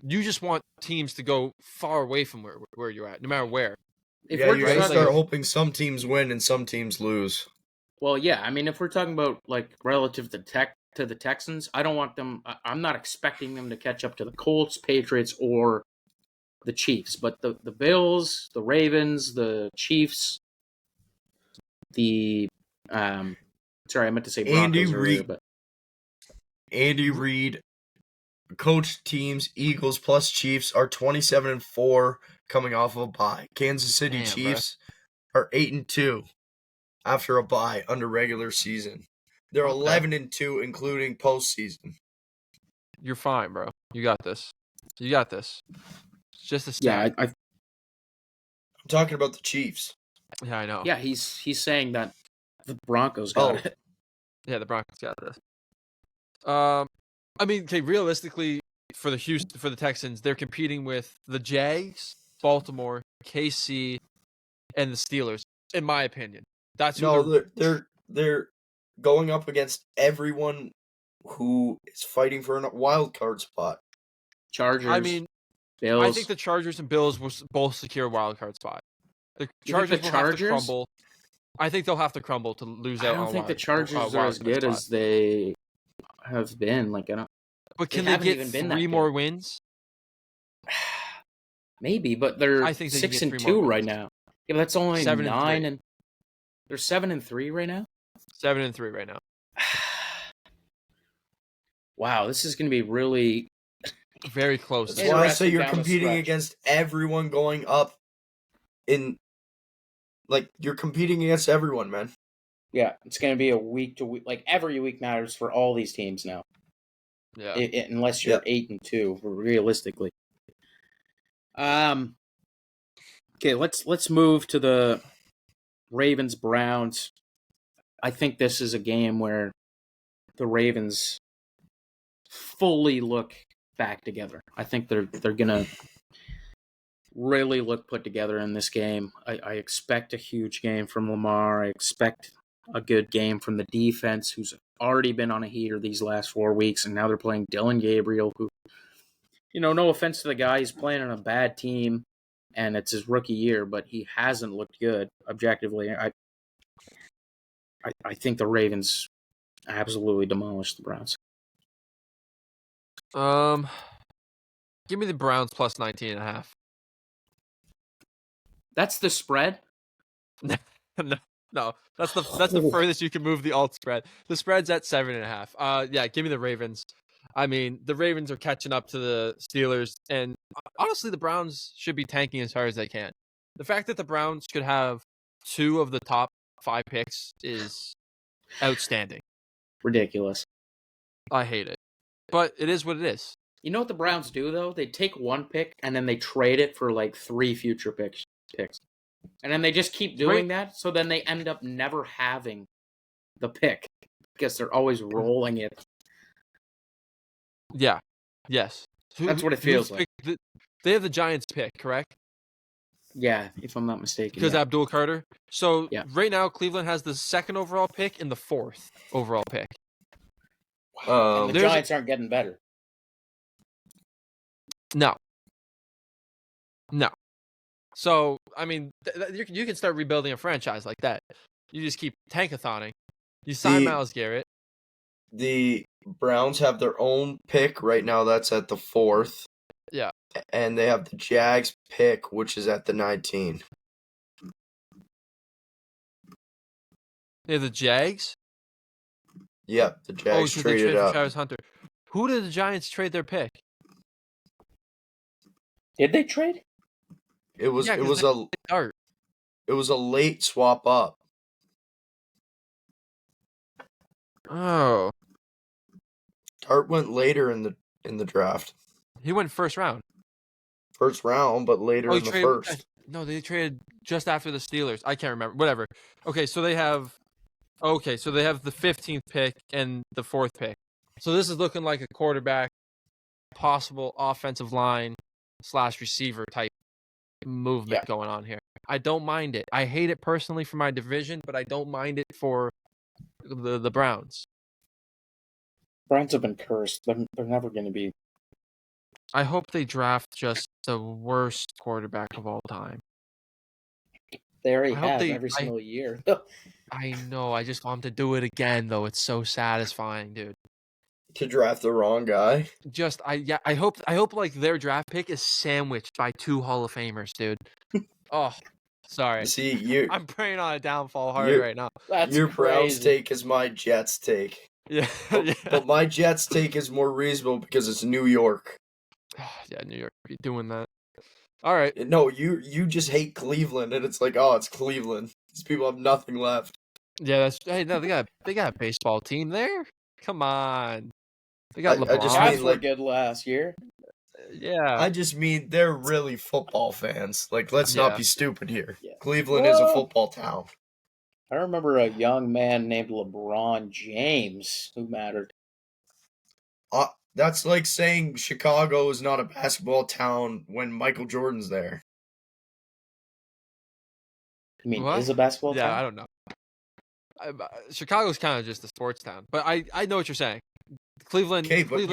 S3: You just want teams to go far away from where you're at, no matter where.
S1: You're going to start hoping some teams win and some teams lose.
S2: Well, yeah. I mean, if we're talking about, like, relative to the Texans, I don't want them... I'm not expecting them to catch up to the Colts, Patriots, or the Chiefs. But the Bills, the Ravens, the Chiefs, sorry, I meant to say Broncos earlier, but...
S1: Andy Reid coach teams, Eagles plus Chiefs, are 27-4 coming off of a bye. Kansas City Chiefs are 8-2 after a bye under regular season. They're 11-2, including postseason.
S3: You're fine, bro. You got this. It's just a stat.
S2: Yeah,
S1: I'm talking about the Chiefs.
S3: Yeah, I know.
S2: Yeah, he's saying that the Broncos got it.
S3: Yeah, the Broncos got this. I mean, okay, realistically, for the Texans, they're competing with the Jags, Baltimore, KC, and the Steelers. In my opinion,
S1: they're going up against everyone who is fighting for a wild card spot.
S2: Chargers.
S3: I mean,
S2: Bills.
S3: I think the Chargers and Bills will both secure a wild card spot. The Chargers will have to crumble. I think they'll have to crumble to lose out.
S2: I don't think the Chargers are as good as they have been. Like, I don't.
S3: But can they get 3 more wins?
S2: Maybe, but they're 6-2 right now. Yeah, but that's only 9 and they're 7-3 right now.
S3: 7-3 right now.
S2: Wow, this is going to be really
S3: very close.
S1: That's why I say you're competing against everyone going up. You're competing against everyone, man.
S2: Yeah, it's going to be a week to week. Like, every week matters for all these teams now.
S3: Yeah.
S2: Unless you're 8-2, realistically. Okay, let's move to the Ravens Browns. I think this is a game where the Ravens fully look back together. I think they're gonna really look put together in this game. I expect a huge game from Lamar. I expect a good game from the defense, who's already been on a heater these last 4 weeks, and now they're playing Dylan Gabriel, who, no offense to the guy, he's playing on a bad team, and it's his rookie year, but he hasn't looked good objectively. I think the Ravens absolutely demolished the Browns.
S3: Give me the Browns plus 19.5.
S2: That's the spread?
S3: No, that's the furthest you can move the alt spread. The spread's at 7.5. Yeah, give me the Ravens. I mean, the Ravens are catching up to the Steelers, and honestly, the Browns should be tanking as hard as they can. The fact that the Browns could have 2 of the top 5 picks is outstanding.
S2: Ridiculous.
S3: I hate it. But it is what it is.
S2: You know what the Browns do, though? They take one pick and then they trade it for like 3 future picks. And then they just keep doing that, so then they end up never having the pick because they're always rolling it.
S3: Yeah. Yes.
S2: That's what it feels like.
S3: They have the Giants pick, correct?
S2: Yeah, if I'm not mistaken.
S3: Because Abdul Carter. So
S2: yeah.
S3: Right now, Cleveland has the 2nd overall pick and the 4th overall pick.
S2: And the Giants aren't getting better.
S3: No. So, I mean, you can start rebuilding a franchise like that. You just keep tankathoning. You sign Myles Garrett.
S1: The Browns have their own pick right now. That's at the 4th.
S3: Yeah.
S1: And they have the Jags pick, which is at the 19.
S3: They have the Jags?
S1: Yep, the Jags traded up.
S3: Travis Hunter. Who did the Giants trade their pick?
S2: Did they trade?
S1: It was a late swap up.
S3: Oh.
S1: Dart went later in the draft.
S3: He went first round.
S1: First round, but later in the first.
S3: No, they traded just after the Steelers. I can't remember. Whatever. Okay, so they have the 15th pick and the 4th pick. So this is looking like a quarterback, possible offensive line / receiver type movement going on here. I don't mind it. I hate it personally for my division, but I don't mind it for the Browns.
S2: Browns have been cursed. They're never going to be.
S3: I hope they draft just the worst quarterback of all time.
S2: They already have every single year.
S3: I know. I just want them to do it again, though. It's so satisfying, dude.
S1: To draft the wrong guy.
S3: I hope like their draft pick is sandwiched by 2 Hall of Famers, dude. Oh, sorry.
S1: See,
S3: I'm praying on a downfall hard right now.
S2: That's
S1: your
S2: crazy.
S1: Browns take is my Jets take.
S3: Yeah.
S1: But my Jets take is more reasonable because it's New York.
S3: Yeah, New York be doing that. All right.
S1: No, you just hate Cleveland, and it's like, oh, it's Cleveland. These people have nothing left.
S3: Yeah, they got a baseball team there. Come on, they got LeBron.
S1: I just mean,
S2: were good last year.
S3: Yeah,
S1: I just mean they're really football fans. Like, let's not be stupid here.
S2: Yeah.
S1: Cleveland is a football town.
S2: I remember a young man named LeBron James who mattered.
S1: That's like saying Chicago is not a basketball town when Michael Jordan's there.
S2: You mean is a basketball town?
S3: Yeah, I don't know. Chicago's kind of just a sports town, but I know what you're saying. Cleveland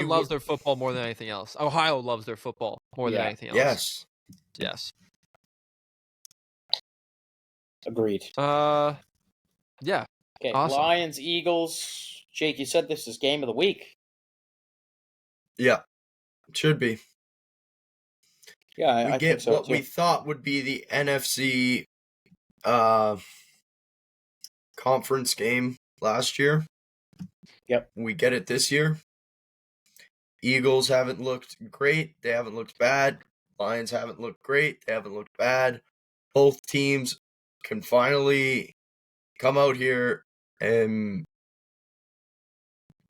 S3: loves their football more than anything else. Ohio loves their football more than anything else. Yes.
S1: Agreed.
S3: Yeah.
S2: Okay,
S3: awesome.
S2: Lions, Eagles. Jake, you said this is game of the week.
S1: Yeah, it should be.
S2: Yeah, I
S1: get
S2: think so
S1: what
S2: too.
S1: We thought would be the NFC conference game last year.
S2: Yep.
S1: We get it this year. Eagles haven't looked great. They haven't looked bad. Lions haven't looked great. They haven't looked bad. Both teams can finally come out here and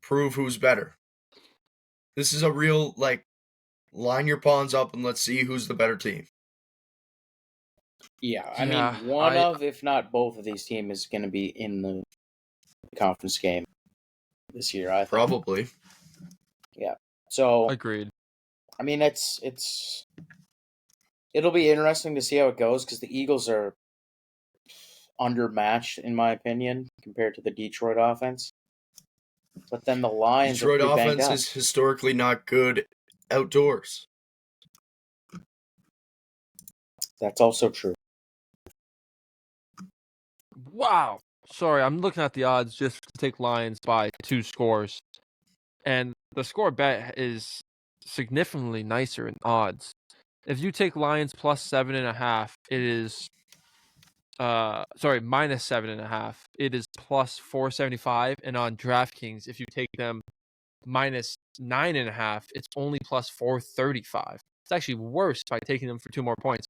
S1: prove who's better. This is a real, line your pawns up and let's see who's the better team.
S2: Yeah, I mean, if not both of these teams is going to be in the conference game this year, I think.
S1: Probably.
S2: Yeah. So
S3: agreed.
S2: I mean, it'll be interesting to see how it goes because the Eagles are undermatched, in my opinion, compared to the Detroit offense. But then the Lions
S1: Detroit offense is historically not good outdoors.
S2: That's also true.
S3: Wow. Sorry, I'm looking at the odds just to take Lions by 2 scores. And the score bet is significantly nicer in odds. If you take Lions plus 7.5, it is minus 7.5. It is plus 475. And on DraftKings, if you take them minus 9.5, it's only plus 435. It's actually worse by taking them for 2 more points.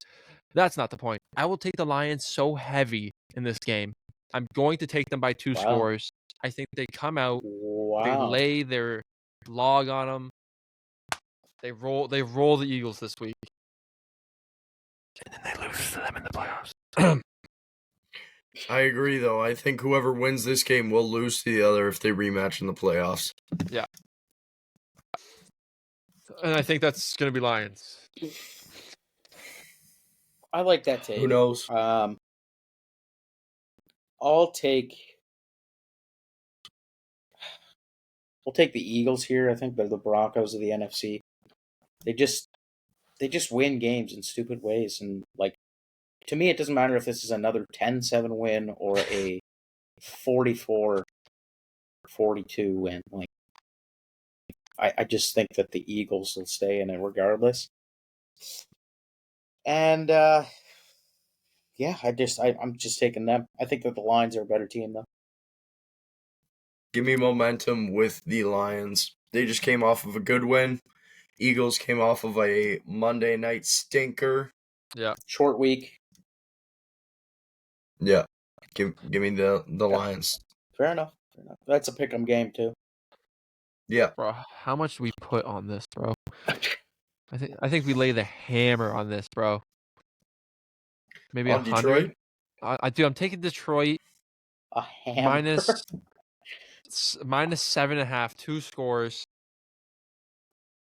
S3: That's not the point. I will take the Lions so heavy in this game. I'm going to take them by 2 scores. I think they come out. They lay their log on them. They roll the Eagles this week. And then they lose to them in the playoffs.
S1: I agree, though. I think whoever wins this game will lose to the other if they rematch in the playoffs.
S3: Yeah. And I think that's going to be Lions.
S2: I like that take.
S1: Who knows?
S2: We'll take the Eagles here. I think they're the Broncos of the NFC. They just win games in stupid ways. And, like, to me, it doesn't matter if this is another 10-7 win or a 44-42 win. Like, I just think that the Eagles will stay in it regardless. And, I'm just taking them. I think that the Lions are a better team, though.
S1: Give me momentum with the Lions. They just came off of a good win. Eagles came off of a Monday night stinker.
S3: Yeah.
S2: Short week.
S1: Yeah. Give me the Lions.
S2: Fair enough. That's a pick 'em game, too.
S1: Yeah.
S3: Bro, how much do we put on this, bro? I think we lay the hammer on this, bro. Maybe
S1: on
S3: 100.
S1: Detroit?
S3: I'm taking Detroit.
S2: A hammer.
S3: minus 7.5, 2 scores.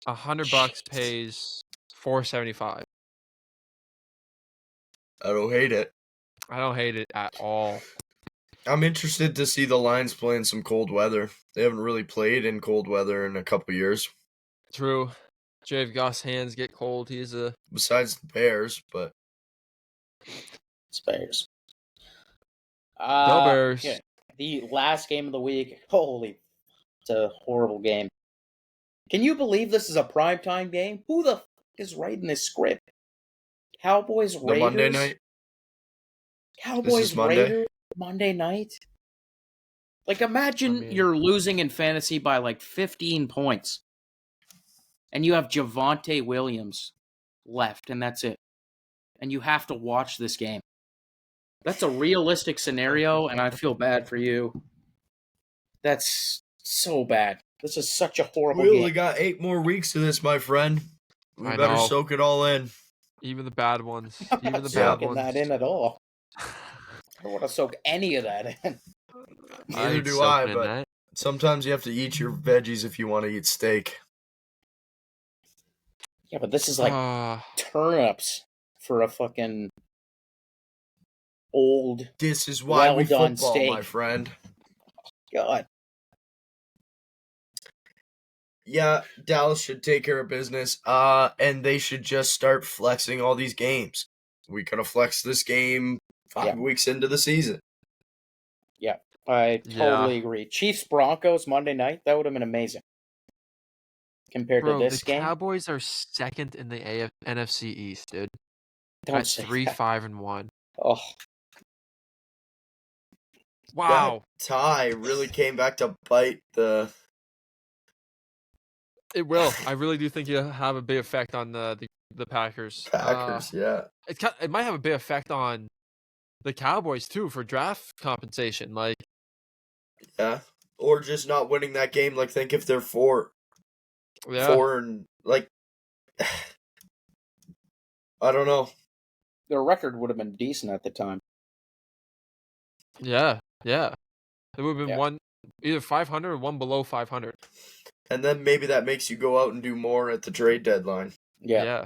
S3: $100 pays $4.75.
S1: I don't hate it.
S3: I don't hate it at all.
S1: I'm interested to see the Lions play in some cold weather. They haven't really played in cold weather in a couple years.
S3: True. If Gus' hands get cold, he's a...
S1: Besides the Bears, but...
S2: It's Bears.
S3: Go Bears.
S2: Yeah. The last game of the week. Holy... It's a horrible game. Can you believe this is a primetime game? Who the f*** is writing this script? Cowboys, Raiders?
S1: The Monday night?
S2: Cowboys, Raiders? Monday night? Like, imagine you're losing in fantasy by, like, 15 points. And you have Javonte Williams left, and that's it. And you have to watch this game. That's a realistic scenario, and I feel bad for you. That's so bad. This is such a horrible game.
S1: We only got 8 more weeks to this, my friend. We better soak it all in.
S3: Even the bad ones.
S2: I'm not soaking that in at all. I don't want to soak any of that in.
S1: Neither do I, but sometimes you have to eat your veggies if you want to eat steak.
S2: Yeah, but this is like turnips for a fucking old.
S1: This is why we football,
S2: steak.
S1: My friend.
S2: God.
S1: Yeah, Dallas should take care of business, and they should just start flexing all these games. We could have flexed this game 5 weeks into the season.
S2: Yeah, I totally agree. Chiefs-Broncos Monday night, that would have been amazing. Compared to this game.
S3: The Cowboys are second in the NFC East, dude.
S2: Don't say
S3: 3-5-1.
S2: Oh.
S3: Wow.
S1: That tie really came back to bite the...
S3: It will. I really do think it'll have a big effect on the Packers.
S1: Yeah.
S3: It might have a big effect on the Cowboys, too, for draft compensation. Like,
S1: yeah. Or just not winning that game. Like, think if they're 4 and, like... I don't know.
S2: Their record would have been decent at the time.
S3: Yeah. It would have been one either 500 or one below 500.
S1: And then maybe that makes you go out and do more at the trade deadline.
S3: Yeah.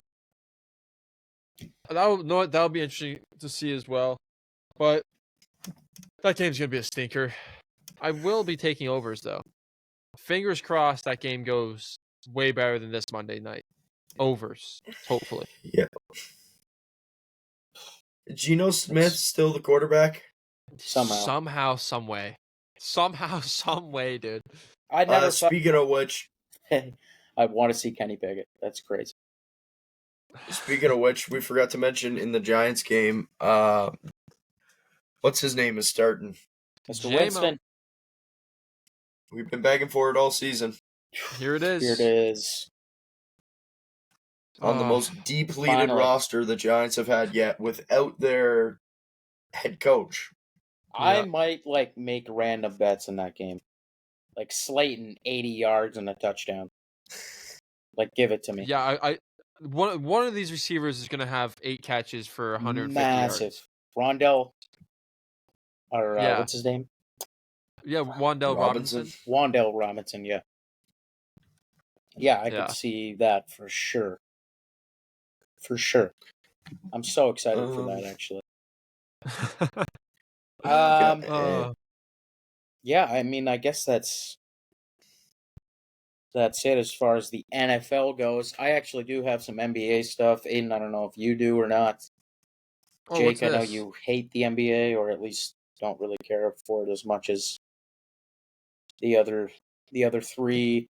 S3: That'll be interesting to see as well. But that game's going to be a stinker. I will be taking overs, though. Fingers crossed that game goes way better than this Monday night. Overs, hopefully.
S1: Yeah. Geno Smith still the quarterback?
S3: Somehow, some way. Somehow, some way, dude.
S2: I never
S1: speaking of which,
S2: I want to see Kenny Pickett. That's crazy.
S1: Speaking of which, we forgot to mention in the Giants game, what's his name is starting?
S2: Mr. Winston.
S1: We've been back and forth all season.
S3: Here it is.
S1: On the most depleted roster the Giants have had yet without their head coach.
S2: I might make random bets in that game. Like Slayton, 80 yards and a touchdown. Give it to me.
S3: Yeah, one of these receivers is going to have 8 catches for 150
S2: Massive.
S3: yards.
S2: Rondell, or what's his name?
S3: Yeah, Wan'Dale Robinson.
S2: Wan'Dale Robinson, yeah. Yeah, I could see that for sure. For sure. I'm so excited for that, actually. Yeah, I mean, I guess that's it as far as the NFL goes. I actually do have some NBA stuff. Aiden, I don't know if you do or not. Jake, I know you hate the NBA, or at least don't really care for it as much as the other 3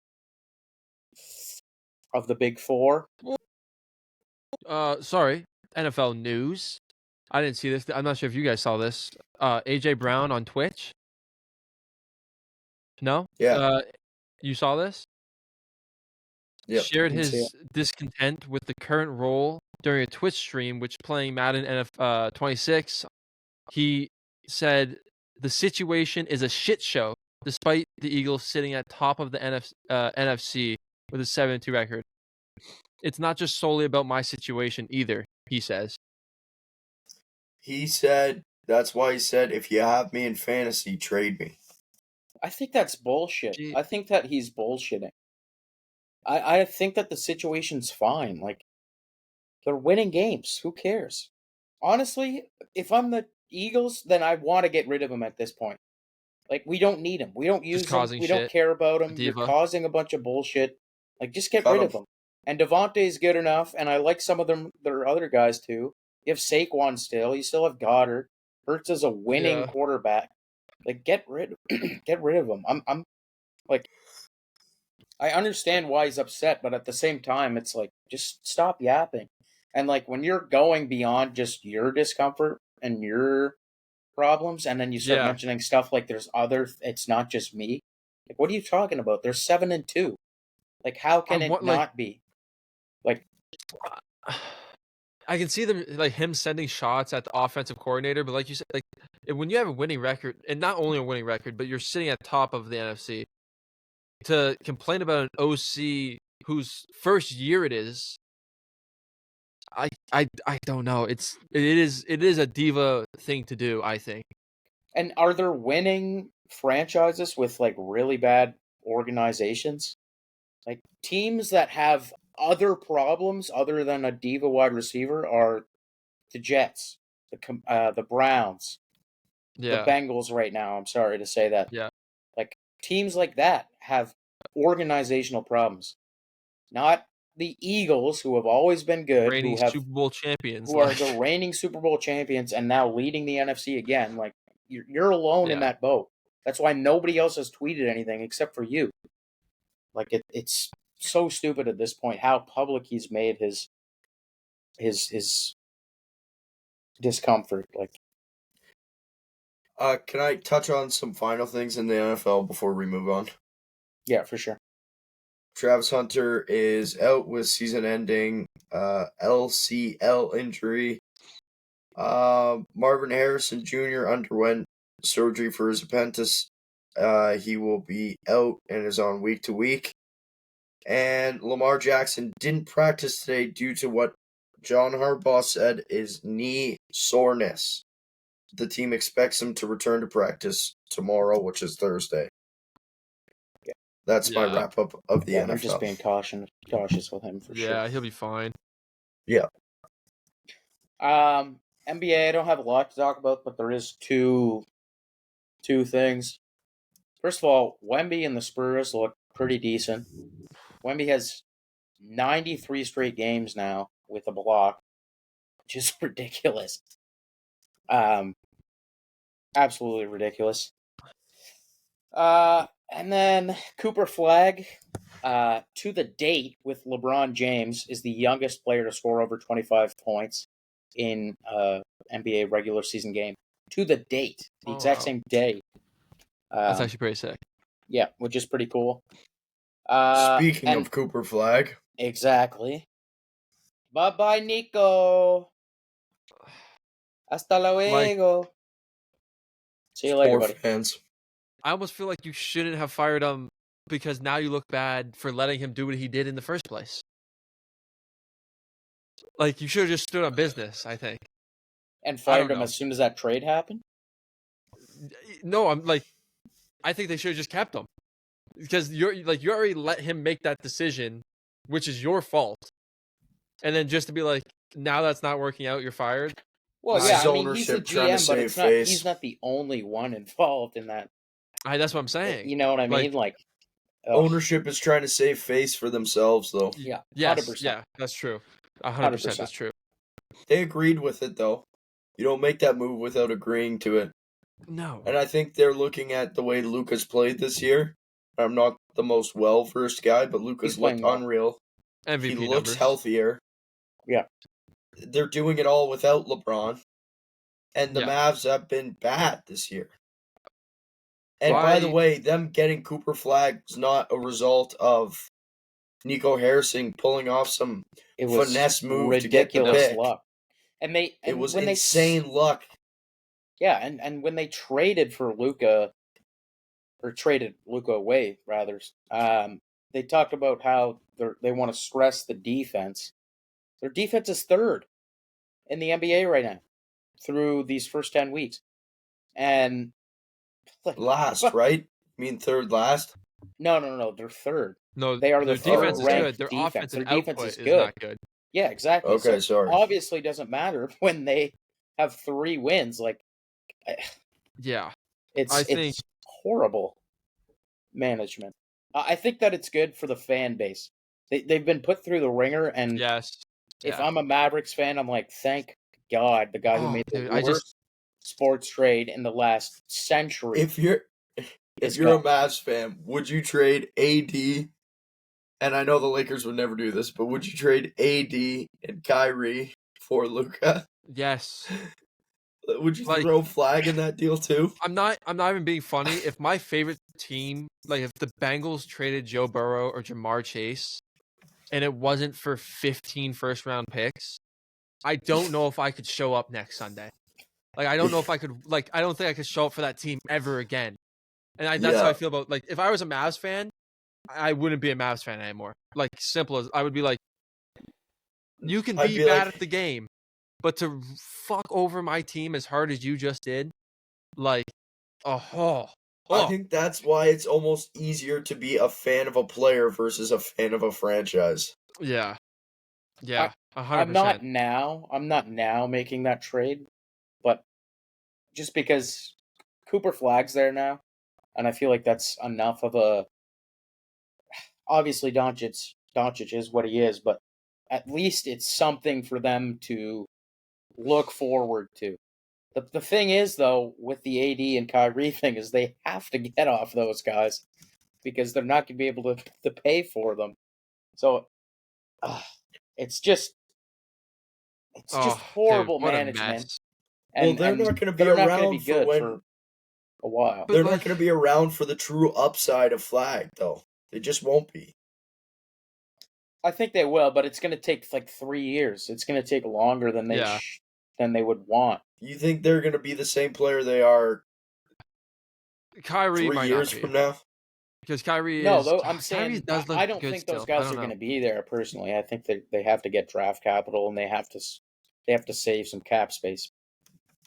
S2: of the big 4.
S3: Sorry, NFL news. I didn't see this. I'm not sure if you guys saw this. AJ Brown on Twitch. No?
S1: Yeah.
S3: You saw this?
S1: Yep.
S3: Shared his discontent with the current role during a Twitch stream, which playing Madden 26. He said the situation is a shit show, despite the Eagles sitting at top of the NFC with a 7-2 record. It's not just solely about my situation either, he says.
S1: He said, that's why he said, if you have me in fantasy, trade me.
S2: I think that's bullshit. I think that he's bullshitting. I think that the situation's fine. They're winning games. Who cares? Honestly, if I'm the Eagles, then I want to get rid of him at this point. We don't need him. We don't use him. We don't care about him. You're causing a bunch of bullshit. Just get rid of him. And Devontae's good enough, and I like some of their other guys too. You have Saquon still. You still have Goddard. Hurts is a winning quarterback. Get rid of him. I'm I understand why he's upset, but at the same time, it's just stop yapping. And when you're going beyond just your discomfort and your problems, and then you start mentioning stuff it's not just me. What are you talking about? They're 7-2. How can it not be?
S3: I can see them him sending shots at the offensive coordinator, but like you said, when you have a winning record, and not only a winning record, but you're sitting at top of the NFC, to complain about an OC whose first year it is, I don't know. It is a diva thing to do, I think.
S2: And are there winning franchises with really bad organizations? Teams that have other problems other than a diva wide receiver are the Jets, the Browns, the Bengals right now. I'm sorry to say that.
S3: Yeah.
S2: Teams like that have organizational problems. Not the Eagles, who have always been good,
S3: reigning Super Bowl champions,
S2: who are the reigning Super Bowl champions and now leading the NFC again. You're alone in that boat. That's why nobody else has tweeted anything except for you. It's so stupid at this point how public he's made his discomfort.
S1: Can I touch on some final things in the NFL before we move on?
S2: Yeah, for sure.
S1: Travis Hunter is out with season-ending LCL injury. Marvin Harrison Jr. underwent surgery for his appendix. He will be out and is on week to week. And Lamar Jackson didn't practice today due to what John Harbaugh said is knee soreness. The team expects him to return to practice tomorrow, which is Thursday. That's my wrap-up of the NFL.
S2: I'm just being cautious with him for sure.
S3: Yeah, he'll be fine.
S1: Yeah.
S2: NBA, I don't have a lot to talk about, but there is two things. First of all, Wemby and the Spurs look pretty decent. Wemby has 93 straight games now with a block, which is ridiculous. Absolutely ridiculous. And then Cooper Flag, to the date with LeBron James, is the youngest player to score over 25 points in NBA regular season game. To the date, the exact same day.
S3: That's actually pretty sick.
S2: Yeah, which is pretty cool.
S1: Speaking of Cooper Flag.
S2: Exactly. Bye-bye, Nico. Hasta luego. See you later, buddy.
S1: Fans.
S3: I almost feel like you shouldn't have fired him because now you look bad for letting him do what he did in the first place. Like, you should have just stood on business, I think.
S2: And fired him as soon as that trade happened?
S3: No, I think they should have just kept him. Because you already let him make that decision, which is your fault. And then just to be like, now that's not working out, you're fired.
S2: Well, yeah, I mean, he's the GM, but he's not the only one involved in that.
S3: That's what I'm saying.
S2: You know what I mean? Like
S1: ownership is trying to save face for themselves, though.
S2: Yeah,
S3: yes,
S2: 100%.
S3: Yeah, that's true. 100% that's true.
S1: They agreed with it, though. You don't make that move without agreeing to it.
S3: No.
S1: And I think they're looking at the way Luka's played this year. I'm not the most well-versed guy, but Luka's looked unreal.
S3: MVP
S1: he looks
S3: numbers.
S1: healthier.
S2: Yeah.
S1: They're doing it all without LeBron. And the Mavs have been bad this year. And by the way, them getting Cooper Flag is not a result of Nico Harrison pulling off some finesse move to get the pick.
S2: Luck. And
S1: it was insane luck.
S2: Yeah, and when they traded for Luka, or traded Luka away, rather, they talked about how they want to stress the defense. Their defense is third in the NBA right now through these first 10 weeks. And
S1: last, right? You mean third last?
S2: No, they're third.
S3: No,
S2: they are
S3: their defense is good. Their
S2: offensive
S3: output
S2: is
S3: good. Not good.
S2: Yeah, exactly.
S1: Okay, sorry.
S2: Obviously, doesn't matter when they have 3 wins. Like,
S3: yeah,
S2: it's horrible management. I think that it's good for the fan base. They've been put through the ringer, and if I'm a Mavericks fan, I'm like, thank God the guy who made the worst sports trade in the last century.
S1: If you're a Mavs fan, would you trade AD? And I know the Lakers would never do this, but would you trade AD and Kyrie for Luka?
S3: Yes.
S1: Would you throw Flag in that deal too?
S3: I'm not even being funny. If my favorite team, like if the Bengals traded Joe Burrow or Jamar Chase, and it wasn't for 15 first-round picks, I don't know if I could show up next Sunday. Like, I don't know if I could. Like, I don't think I could show up for that team ever again. And that's how I feel about, like, if I was a Mavs fan, I wouldn't be a Mavs fan anymore. Like, simple as I would be like, you can be bad at the game, but to fuck over my team as hard as you just did, like,
S1: I think that's why it's almost easier to be a fan of a player versus a fan of a franchise.
S3: Yeah. 100%.
S2: I'm not now making that trade, but just because Cooper Flag's there now, and I feel like that's enough of a. Obviously, Doncic is what he is, but at least it's something for them to look forward to. The thing is, though, with the AD and Kyrie thing, is they have to get off those guys because they're not going to be able to pay for them. So it's just horrible management.
S1: And they're not going to be around for
S2: a while.
S1: They're not going to be around for the true upside of Flag, though. They just won't be.
S2: I think they will, but it's going to take like 3 years. It's going to take longer than they would want.
S1: You think they're going to be the same player they are
S3: Kyrie
S1: 3 years from now?
S3: Because Kyrie
S2: I'm saying I don't think those guys are going to be there personally. I think they have to get draft capital and they have to save some cap space.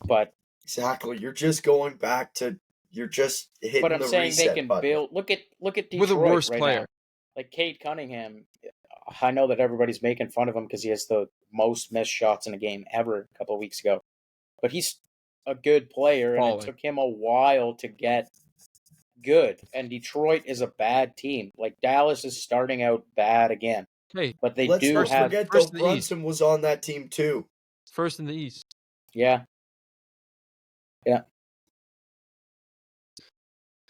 S2: But
S1: exactly, you're just going back to hitting the reset button.
S2: But I'm saying they can build. Look at Detroit
S3: with a worse
S2: right
S3: player.
S2: Now. Like Cade Cunningham, I know that everybody's making fun of him because he has the most missed shots in a game ever a couple of weeks ago. But he's a good player, and it took him a while to get good. And Detroit is a bad team. Like, Dallas is starting out bad again.
S3: Hey,
S2: but they
S1: let's
S2: do
S1: first
S2: have...
S1: forget, though, Brunson was on that team, too.
S3: First in the East.
S2: Yeah.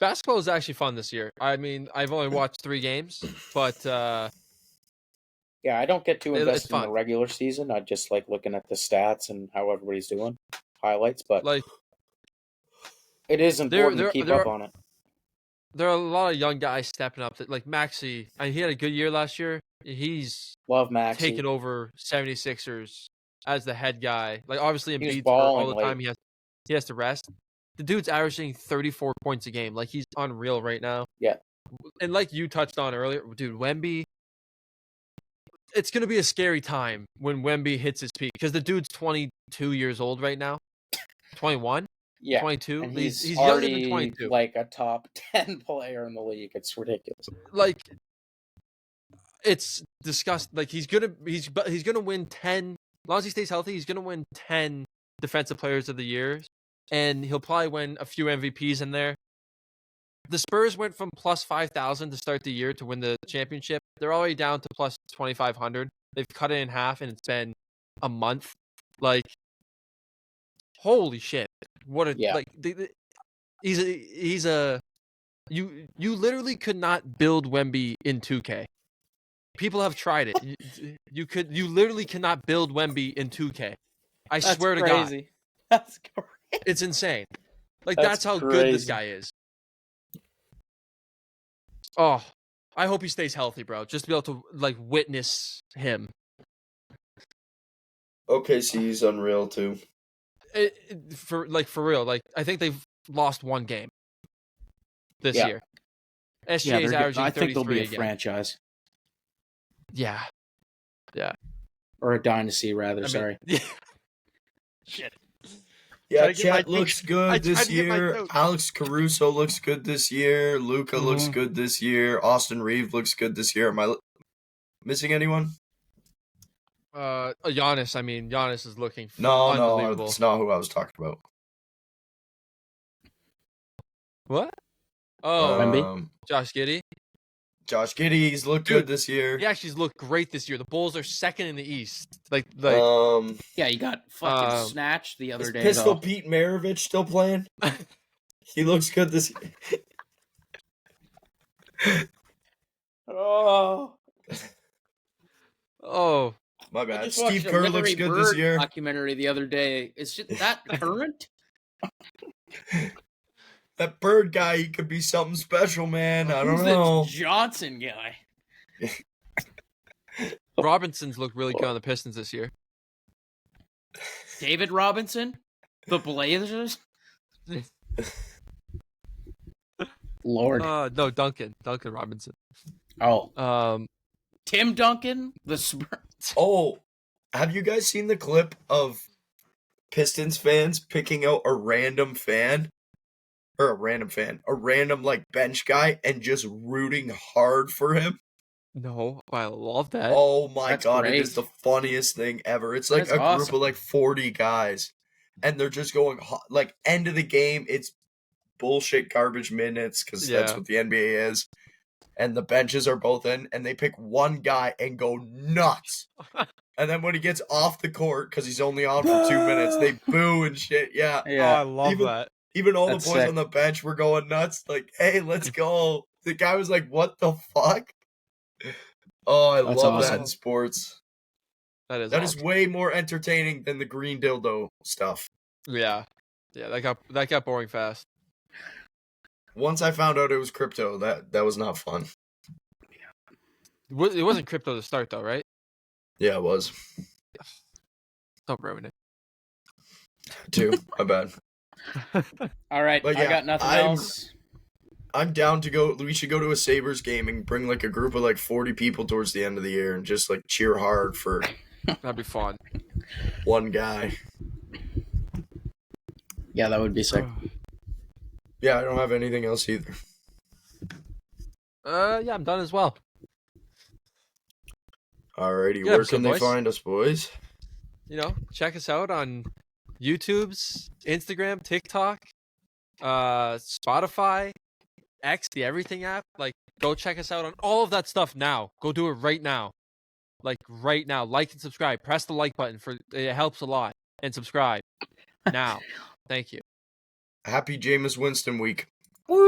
S3: Basketball is actually fun this year. I mean, I've only watched 3 games, but...
S2: yeah, I don't get too invested in the regular season. I just like looking at the stats and how everybody's doing, highlights. But
S3: like,
S2: it is important to keep up on it.
S3: There are a lot of young guys stepping up. Like Maxey, he had a good year last year. He's taken over 76ers as the head guy. Like, obviously, Embiid's all the time. He has to rest. the dude's averaging 34 points a game. Like, he's unreal right now.
S2: Yeah.
S3: And like you touched on earlier, dude, Wemby, it's going to be a scary time when Wemby hits his peak because the dude's 22 years old right now. 21?
S2: Yeah.
S3: 22?
S2: And he's
S3: younger than
S2: already
S3: 22.
S2: like a top 10 player in the league. It's ridiculous.
S3: Like, it's disgusting. Like, he's gonna win 10. As long as he stays healthy, he's gonna win 10 Defensive Players of the Year, and he'll probably win a few MVPs in there. The Spurs went from plus 5,000 to start the year to win the championship. They're already down to plus 2,500. They've cut it in half, and it's been a month. Like, holy shit! What a like. He's a. You literally could not build Wemby in 2K. People have tried it. You literally cannot build Wemby in 2K. I swear to God.
S2: That's crazy.
S3: It's insane. Like, that's how good this guy is. Oh, I hope he stays healthy, bro. Just to be able to like witness him.
S1: OKC's unreal too.
S3: For real. Like, I think they've lost one game this year. SGA's averaging 33
S2: I think they'll be a
S3: again.
S2: franchise.
S3: Yeah.
S2: Or a dynasty, rather. Sorry.
S3: Yeah. Shit.
S1: Yeah, Chet looks good this year. Alex Caruso looks good this year. Luka looks good this year. Austin Reeves looks good this year. Am I missing anyone?
S3: Giannis. I mean, Giannis is looking
S1: No, that's not who I was talking about.
S3: What? Oh,
S2: Wemby?
S3: Josh Giddey.
S1: Josh Giddey's looked good this year.
S3: He actually looked great this year. The Bulls are second in the East. Like
S2: yeah, he got fucking snatched the other day.
S1: Pistol Pete Maravich still playing? He looks good this year.
S2: Oh,
S1: my bad. Steve Kerr looks good this year.
S2: Documentary the other day. Is that current?
S1: That Bird guy, he could be something special, man. I don't know.
S2: The Johnson guy.
S3: Robinson's looked really good on the Pistons this year.
S2: David Robinson? The Blazers? Lord.
S3: No, Duncan Robinson.
S2: Oh. Tim Duncan? The Spurs.
S1: Oh, have you guys seen the clip of Pistons fans picking out a random fan? Or a random like bench guy and just rooting hard for him?
S3: No, I love that.
S1: Oh my
S2: That's
S1: God,
S2: great.
S1: it is the funniest thing ever. It's like a group of like 40 guys, and they're just going like end of the game. It's bullshit garbage minutes because that's what the NBA is. And the benches are both in, and they pick one guy and go nuts. And then when he gets off the court, because he's only on for 2 minutes, they boo and shit. Yeah.
S3: Oh, I love that.
S1: Even all the boys on the bench were going nuts. Like, hey, let's go. The guy was like, what the fuck? Oh, I love that in sports. That is way more entertaining than the green dildo stuff.
S3: Yeah. Yeah, that got boring fast.
S1: Once I found out it was crypto, that was not fun.
S3: It wasn't crypto to start, though, right?
S1: Yeah, it was.
S3: Don't ruin it.
S1: Too. My bad.
S2: All right, I got nothing else.
S1: I'm down to go. We should go to a Sabres game and bring like a group of like 40 people towards the end of the year and just like cheer hard for.
S3: That'd be fun.
S1: One guy.
S2: Yeah, that would be sick.
S1: Yeah, I don't have anything else either.
S3: Yeah, I'm done as well.
S1: Alrighty, where can they find us, boys?
S3: Check us out on YouTube's, Instagram, TikTok, Spotify, X, the Everything app. Like, go check us out on all of that stuff now. Go do it right now. Like, right now. Like and subscribe. Press the like button. It helps a lot. And subscribe now. Thank you.
S1: Happy Jameis Winston week.
S2: Whoop.